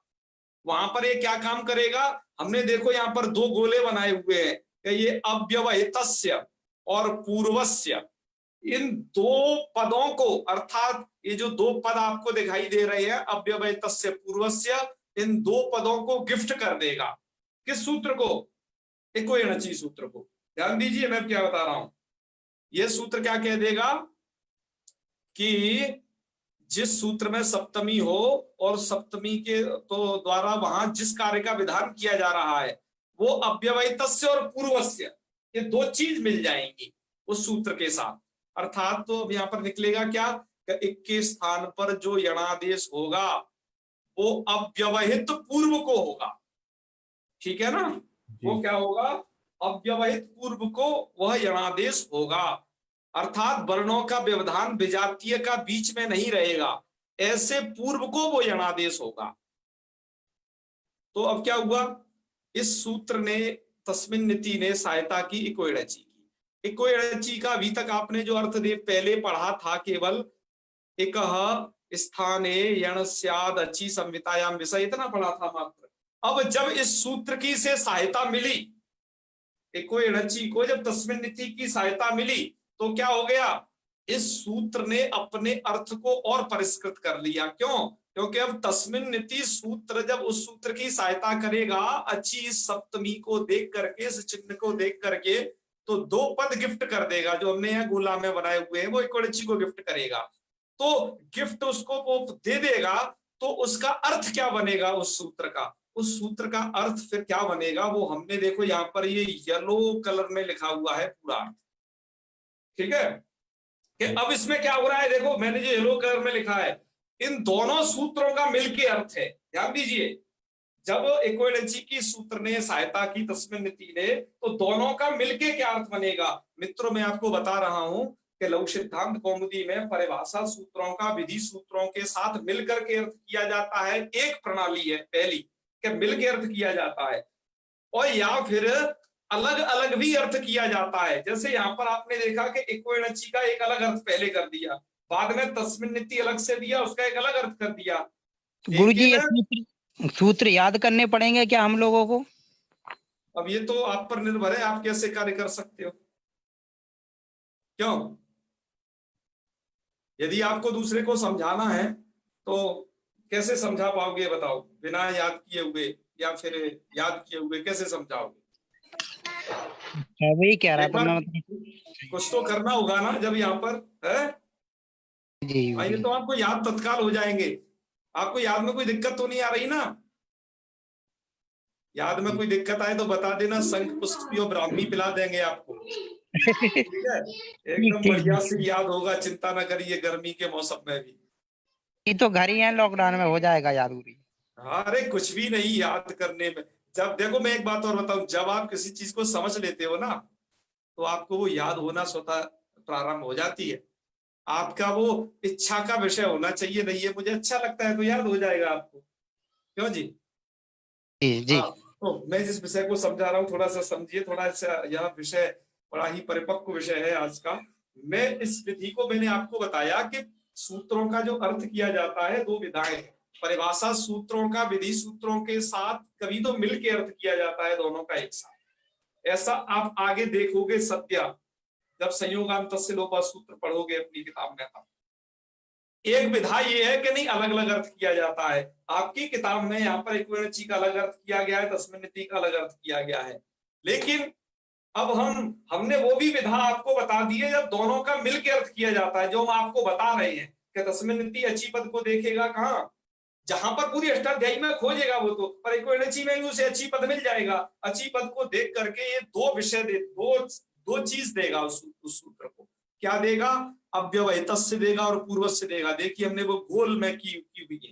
वहां पर ये क्या काम करेगा। हमने देखो यहाँ पर 2 गोले बनाए हुए हैं कि ये अव्यवहितस्य और पूर्वस्य, इन 2 पदों को, अर्थात ये जो 2 पद आपको दिखाई दे रहे हैं अव्यवहितस्य पूर्वस्य, इन 2 पदों को गिफ्ट कर देगा। किस सूत्र को? इक्वैची सूत्र को। ध्यान दीजिए मैं क्या बता रहा हूं। यह सूत्र क्या कह देगा कि जिस सूत्र में सप्तमी हो और सप्तमी के तो द्वारा वहां जिस कार्य का विधान किया जा रहा है वो अव्यवहितस्य और पूर्वस्य, ये 2 चीज मिल जाएंगी उस सूत्र के साथ। अर्थात तो अब यहाँ पर निकलेगा क्या, एक के स्थान पर जो यणादेश होगा वो अव्यवहित पूर्व को होगा, ठीक है ना। वो क्या होगा? अव्यवहित पूर्व को वह यणादेश होगा, अर्थात वर्णों का व्यवधान विजातीय का बीच में नहीं रहेगा, ऐसे पूर्व को वो यणादेश होगा। तो अब क्या हुआ, इस सूत्र ने तस्मिन् निति ने सहायता की इक्वैची की। इक्वैची का अभी तक आपने जो अर्थ दे पहले पढ़ा था, केवल एक स्थाने यण स्याद अच्छी संवितायाम विषय, इतना पढ़ा था मात्र। अब जब इस सूत्र की से सहायता मिली, इक्वैची को जब तस्मिन् निति की सहायता मिली, तो क्या हो गया, इस सूत्र ने अपने अर्थ को और परिष्कृत कर लिया। क्यों? क्योंकि अब तस्मिन् निति सूत्र जब उस सूत्र की सहायता करेगा अच्छी सप्तमी को देख करके, इस चिन्ह को देख करके, तो 2 पद गिफ्ट कर देगा जो हमने यहाँ गोला में बनाए हुए हैं, वो इक्वैची को गिफ्ट करेगा। तो गिफ्ट उसको वो दे देगा, तो उसका अर्थ क्या बनेगा उस सूत्र का? उस सूत्र का अर्थ फिर क्या बनेगा वो हमने देखो यहाँ पर ये येलो कलर में लिखा हुआ है पूरा अर्थ, ठीक है। कि अब इसमें क्या हो रहा है, देखो मैंने जो येलो कलर में लिखा है, इन दोनों सूत्रों का मिलके अर्थ है। ध्यान दीजिए, जब इक्वैची की सूत्र ने सहायता की तस्मिन् निति ने, तो दोनों का मिलके क्या अर्थ बनेगा। मित्रों मैं आपको बता रहा हूं कि लघु सिद्धांत कौमुदी में परिभाषा सूत्रों का विधि सूत्रों के साथ मिलकर के अर्थ किया जाता है। एक प्रणाली है पहली कि मिलकर अर्थ किया जाता है, और या फिर अलग अलग भी अर्थ किया जाता है। जैसे यहाँ पर आपने देखा कि इक्वैची का एक अलग अर्थ पहले कर दिया, बाद में तस्मिन् निति अलग से दिया, उसका एक अलग अर्थ कर दिया। गुरुजी ये सूत्र याद करने पड़ेंगे क्या हम लोगों को? अब ये तो आप पर निर्भर है, आप कैसे कार्य कर सकते हो। क्यों? यदि आपको दूसरे को समझाना है तो कैसे समझा पाओगे बताओ, बिना याद किए हुए या फिर याद किए हुए कैसे समझाओगे? वही कह रहा था मैं, कुछ तो करना होगा ना जब यहाँ पर है जी। ये तो आपको याद तत्काल हो जाएंगे। आपको याद में कोई दिक्कत तो नहीं आ रही ना? याद में कोई दिक्कत आए तो बता देना, शंख पुष्पी और ब्राह्मी पिला देंगे आपको, ठीक है। एकदम बढ़िया से याद होगा, चिंता न करिए, गर्मी के मौसम में भी। ये तो घर ही है, लॉकडाउन में हो जाएगा याद। अरे कुछ भी नहीं याद करने में। जब देखो मैं एक बात और बताऊं, जब आप किसी चीज को समझ लेते हो ना, तो आपको वो याद होना स्वतः प्रारंभ हो जाती है। आपका वो इच्छा का विषय होना चाहिए, नहीं ये मुझे अच्छा लगता है तो याद हो जाएगा आपको। क्यों जी? जी। तो मैं जिस विषय को समझा रहा हूँ थोड़ा सा समझिए, थोड़ा सा यह विषय बड़ा ही परिपक्व विषय है आज का। मैं इस विधि को मैंने आपको बताया कि सूत्रों का जो अर्थ किया जाता है 2 विधाएं हैं, परिभाषा सूत्रों का विधि सूत्रों के साथ कभी तो मिल के अर्थ किया जाता है दोनों का एक साथ। ऐसा आप आगे देखोगे सत्या, जब संयोगान्तस्य लोपा सूत्र पढ़ोगे अपनी किताब में। तब एक विधा ये है कि नहीं अलग अलग अर्थ किया जाता है। आपकी किताब में यहाँ पर इक्विवेलेंसी का अलग अर्थ किया गया है, तस्मिन्निति का अलग अर्थ किया गया है, लेकिन अब हमने वो भी विधा आपको बता दी है जब दोनों का मिलकर अर्थ किया जाता है, जो हम आपको बता रहे हैं कि तस्मिन्निति अच्छी पद को देखेगा कहाँ, जहां पर पूरी अष्टाध्यायी में खोजेगा वो तो, पर इक्विवेलेंसी में भी उसे अच्छी पद मिल जाएगा। अच्छी पद को देख करके ये दो विषय दो चीज देगा उस सूत्र को। क्या देगा? अव्यवहितस्य देगा और पूर्वस्य देगा। देखिए हमने वो गोल में की हुई है,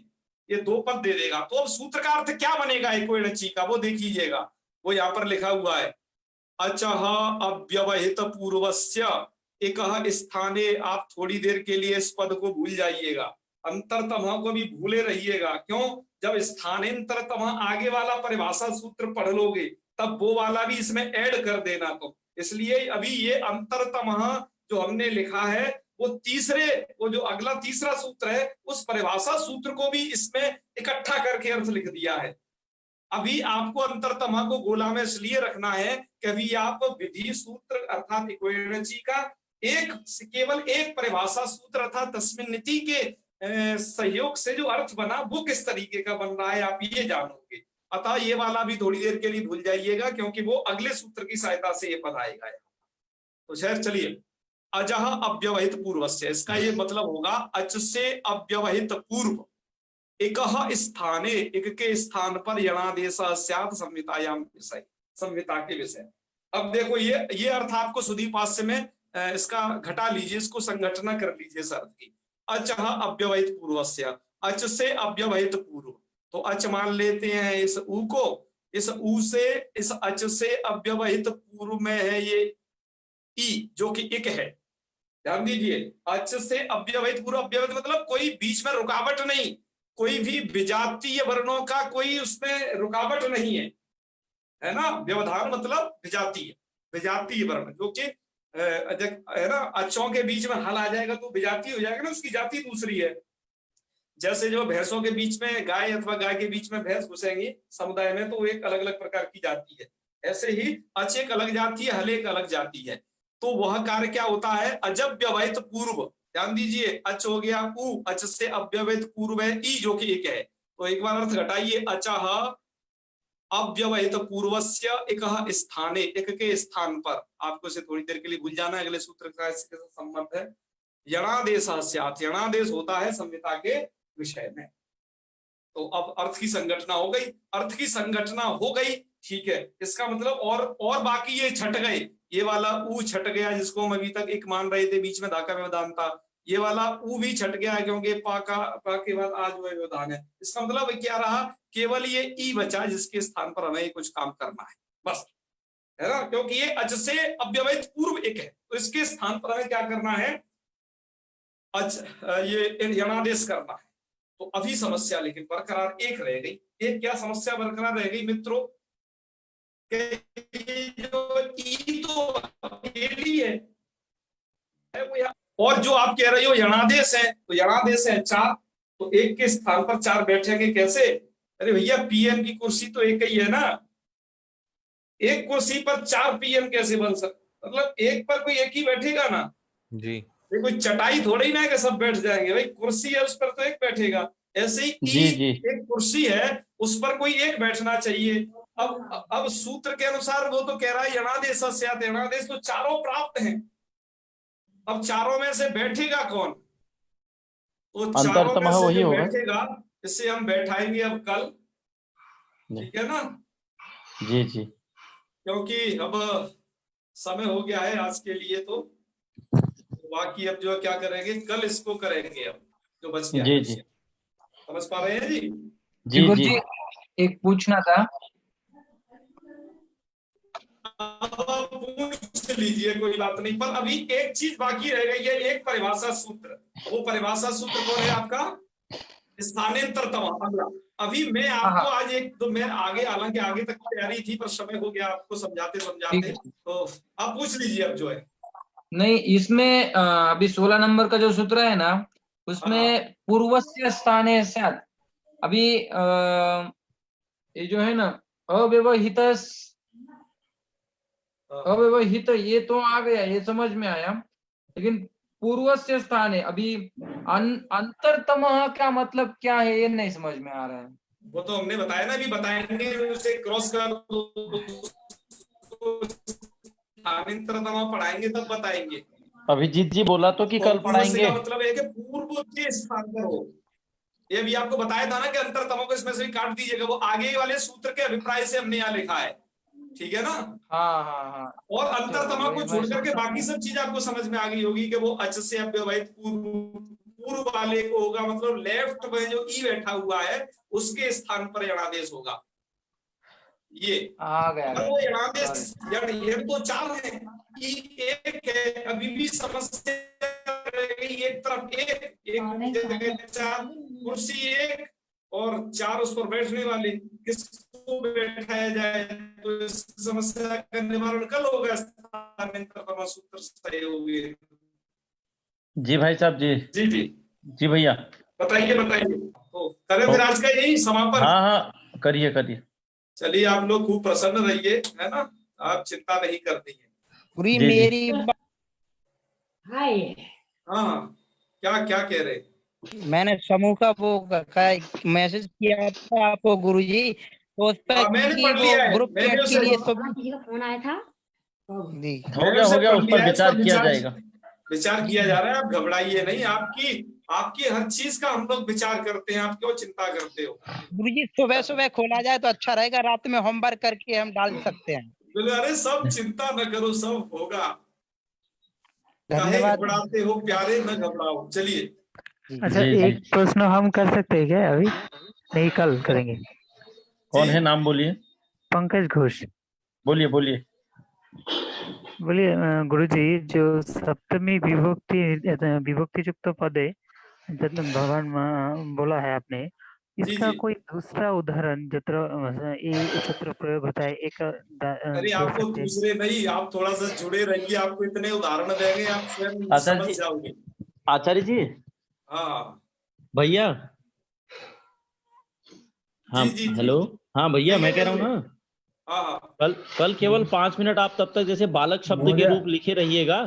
ये दो पद दे देगा। तो अब सूत्र का अर्थ क्या बनेगा इक्विवेलेंसी का, वो देख लीजिएगा। वो यहाँ पर लिखा हुआ है अचः अव्यवहित पूर्वस्य एकः स्थाने। आप थोड़ी देर के लिए इस पद को भूल जाइएगा, अंतरतमः को भी भूले रहिएगा। क्यों? जब स्थानेंतरतमः आगे वाला परिभाषा सूत्र पढ़ लोगे तब वो वाला भी इसमें ऐड कर देना। तो इसलिए अभी ये अंतरतमः जो हमने लिखा है वो जो अगला तीसरा सूत्र है उस परिभाषा सूत्र को भी इसमें इकट्ठा करके अर्थ लिख दिया है। अभी आपको अंतरतमः को गोला में इसलिए रखना है कि अभी आप विधि सूत्र अर्थात इक्विवेलेंसी का केवल एक परिभाषा सूत्र अर्थात तस्मिन्निति के सहयोग से जो अर्थ बना वो किस तरीके का बन रहा है आप ये जानोगे। अतः ये वाला भी थोड़ी देर के लिए भूल जाइएगा, क्योंकि वो अगले सूत्र की सहायता से ये पद आएगा। तो खैर चलिए, अजह अव्यवहित पूर्वस्य, इसका ये मतलब होगा अच से अव्यवहित पूर्व एकः स्थाने, एक के स्थान पर यणादेश स्यात् संहितायां विषय, संहिता के विषय। अब देखो ये अर्थ आपको सुदीपास्य में इसका घटा लीजिए, इसको संघटना कर लीजिए इस अर्थ की। अचः अव्यवहित पूर्वस्य, अच से अव्यवहित पूर्व। तो अच मान लेते हैं इस ऊ को, इस ऊ से इस अच से अव्यवहित पूर्व में है ये ई जो कि इक है। ध्यान दीजिए, अच से अव्यवहित पूर्व, अव्यवहित मतलब कोई बीच में रुकावट नहीं, कोई भी विजातीय वर्णों का कोई उसमें रुकावट नहीं है ना। व्यवधान मतलब विजातीय वर्ण जो कि है ना, अच्छों के बीच में हल आ जाएगा तो विजातीय हो जाएगा ना, उसकी जाति दूसरी है। जैसे जो भैंसों के बीच में गाय अथवा गाय के बीच में भैंस घुसेंगी समुदाय में तो वो एक अलग अलग प्रकार की जाति है, ऐसे ही अच एक अलग जाति है, हल एक अलग जाति है। तो वह कार्य क्या होता है? अजव्यवहित पूर्व। ध्यान दीजिए, अच हो गया ऊ, अच से अव्यवहित पूर्व है ई जो कि एक है। तो एक बार अर्थ घटाइए, अचः अव्यवहित पूर्वस्य एकः स्थाने, एक के स्थान पर। आपको इसे थोड़ी देर के लिए भूल जाना है, अगले सूत्र का इसके साथ संबंध है। यणादेश स्यात्, यणादेश होता है संहिता के विषय में। तो अब अर्थ की संगठना हो गई, अर्थ की संगठना हो गई, ठीक है। इसका मतलब और बाकी ये छट गए, ये वाला ऊ छट गया जिसको हम अभी तक एक मान रहे थे, बीच में धाका व्यवधान था। ये वाला ऊ भी छट गया क्योंकि पा के बाद आज वो व्यवधान है। इसका मतलब क्या रहा? केवल ये ई बचा जिसके स्थान पर हमें कुछ काम करना है, बस, है ना। क्योंकि ये अच से अव्यवहित पूर्व एक है तो इसके स्थान पर हमें क्या करना है? ये यणादेश करना है। तो अभी समस्या लेकिन बरकरार एक रह गई। एक क्या समस्या बरकरार रह गई मित्रों? जो ई तो अकेली है और जो आप कह रहे हो यणादेश है, तो यणादेश है 4, तो एक के स्थान पर 4 बैठेंगे कैसे? अरे भैया पीएम की कुर्सी तो एक ही है ना, एक कुर्सी पर 4 पीएम कैसे बन सकते? मतलब एक पर कोई एक ही बैठेगा ना जी, कोई चटाई थोड़ी ना है कि सब बैठ जाएंगे, भाई कुर्सी है उस पर तो एक बैठेगा। ऐसे ही एक कुर्सी है उस पर कोई एक बैठना चाहिए। अब सूत्र के अनुसार वो तो कह रहा है यणादेश स्यात्, यणादेश तो चारों प्राप्त हैं। अब चारों में से बैठेगा कौन? तो चारों में से जो बैठेगा इसे हम बैठाएंगे अब कल, ठीक है ना जी जी, क्योंकि अब समय हो गया है आज के लिए। तो बाकी अब जो क्या करेंगे कल इसको करेंगे, अब जो बच गया जी जी, समझ पा रहे हैं जी? जी जी, एक पूछना था। पूछ लीजिए, कोई बात नहीं, पर अभी एक चीज बाकी रह गई है, एक परिभाषा सूत्र। वो परिभाषा सूत्र कौन है आपका? स्थानांतरतम। अगला अभी मैं आपको आज एक तो मैं आगे, हालांकि आगे तक तैयारी थी पर समय हो गया आपको समझाते समझाते, तो आप पूछ लीजिए अब जो है। नहीं, इसमें अभी 16 नंबर का जो सूत्र है ना उसमें पूर्वस्य स्थाने स्यात्, अभी ये जो है ना अव्यवहित अव्यवहित, ये तो आ गया, ये समझ में आया, लेकिन पूर्वस्य स्थान है अभी अंतरतम का मतलब क्या है, ये नहीं समझ में आ रहा है। वो तो हमने बताया ना, अभी बताएंगे, उसे क्रॉस कर स्थानांतरतम पढ़ाएंगे तब बताएंगे। अभिजीत जी बोला तो कि कल पूर्व से पढ़ाएंगे। का मतलब है कि पूर्व के स्थान पर हो। ये अभी आपको बताया था ना कि अंतरतमों को इसमें से भी काट दीजिएगा, वो आगे वाले सूत्र के अभिप्राय से हमने यहाँ लिखा है, ठीक है ना। हाँ हाँ हाँ। और अंतरतमा को वही छोड़ मैं करके सोच रहा बाकी सब चीज आपको समझ में आ गई होगी कि वो अच से अव्यवहित पूर्व वाले को होगा, मतलब लेफ्ट में जो ई बैठा हुआ है उसके स्थान पर यणादेश होगा। ये आ गया। वो यणादेश ये तो चार है, ई एक है, अभी भी समस्या रह गई, एक तरफ एक जगह चार, कुर्सी एक और चार उस पर बैठने वाले, किसको बैठाया जाए, तो इस समस्या का निवारण कल होगा स्थानांतरतम सूत्र सहयोगी। जी भाई साहब जी। जी जी जी भैया बताइए बताइए। तो करें फिर आज का यही समापन। हाँ हाँ करिए करिए। चलिए आप लोग खूब प्रसन्न रहिए, है ना, आप चिंता नहीं करनी है। पूरी जी, जी। मेरी हाँ क्या क्या कह रहे? मैंने समूह का वो मैसेज किया था आपको गुरुजी, तो उस पर मैंने पढ़ लिया है, ग्रुप मैंने चैट उसे के लिए फोन आया था। जी मैंने उसे हो गया पढ़ उस लिया पर है, विचार उसका किया जाएगा। विचार किया जा रहा है, आप घबराइए नहीं, आपकी हर चीज का हम लोग विचार करते हैं, आप क्यों चिंता करते हो। गुरुजी सुबह सुबह खोला जाए तो अच्छा रहेगा, रात में होमवर्क करके हम डाल सकते हैं। बोले अरे सब चिंता न करो, सब होगा, काहे धन्यवाद। घबराते हो प्यारे, न घबराओ। चलिए अच्छा जी, जी। एक प्रश्न हम कर सकते हैं क्या अभी? नहीं कल करेंगे। कौन जी। है, नाम बोलिए। पंकज घोष। बोलिए बोलिए। बोलिए गुरुजी, जो सप्तमी विभक्ति युक्त पद है भगवान बोला है आपने, जी इसका जी कोई दूसरा उदाहरण जत्र ये सूत्र प्रयोग होता है एक अरे दे आपको सकते हैं? दूसरे नहीं, आप थोड़ा सा जुड़े रहिए, आपको इतने उदाहरण देंगे आप स्वयं आचार्य समझ जी। जाओगे। आचार्य जी हाँ भैया। हाँ जी जी जी। हेलो। हाँ भैया कहिए, मैं कह रहा हूँ कहिए। ना, हाँ हाँ कल केवल 5 मिनट आप तब तक जैसे बालक शब्द के रूप लिखे रहिएगा,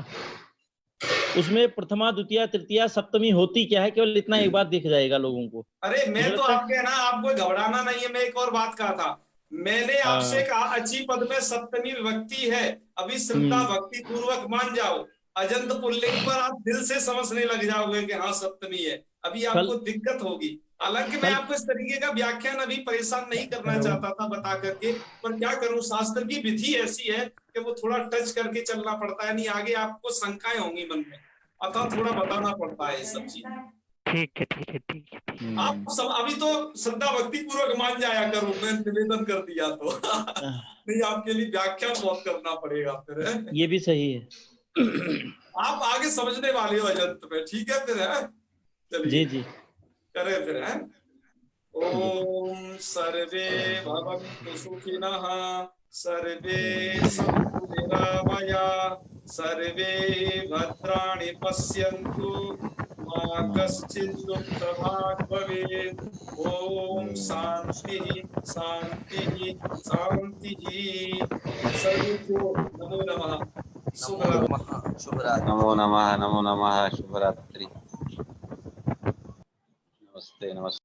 उसमें प्रथमा द्वितीय तृतीया सप्तमी होती क्या है, केवल इतना एक बार दिख जाएगा लोगों को। अरे मैं मुझे तो लगता है आपके ना, आपको घबराना नहीं है। मैं एक और बात कहा था, मैंने आपसे हाँ। कहा अच्छी पद में सप्तमी विभक्ति है, अभी श्रद्धा भक्ति पूर्वक मान जाओ, अजंत पुल्लिंग पर आप दिल से समझने लग जाओगे कि हाँ सप्तमी है। अभी आपको दिक्कत होगी, हालांकि मैं आपको इस तरीके का व्याख्यान अभी परेशान नहीं करना चाहता था बता करके, पर क्या करूं, शास्त्र की विधि ऐसी है कि वो थोड़ा टच करके चलना पड़ता है, नहीं आगे आपको शंकाएं होंगी मन में, अतः थोड़ा बताना पड़ता है ये सब चीज। ठीक है ठीक है ठीक है। आप सब अभी तो श्रद्धा भक्ति पूर्वक मान जाया करो, मैं निवेदन कर दिया तो नहीं आपके लिए व्याख्यान बहुत करना पड़ेगा फिर। ये भी सही है। आप आगे समझने वाले हो अजंत में, ठीक है फिर, है चलिए जी जी करें फिर, है। ओम सर्वे भवन्तु सुखिनः, सर्वे सन्तु निरामया, सर्वे भद्राणि पश्यन्तु, मा कश्चित् दुःखभाग् भवेत्। ओम शांति शांति शांति। सर्वेभ्यो नमो नमः। शुभरात्रि। नमो नमः शुभरात्रि। नमस्ते नमस्ते।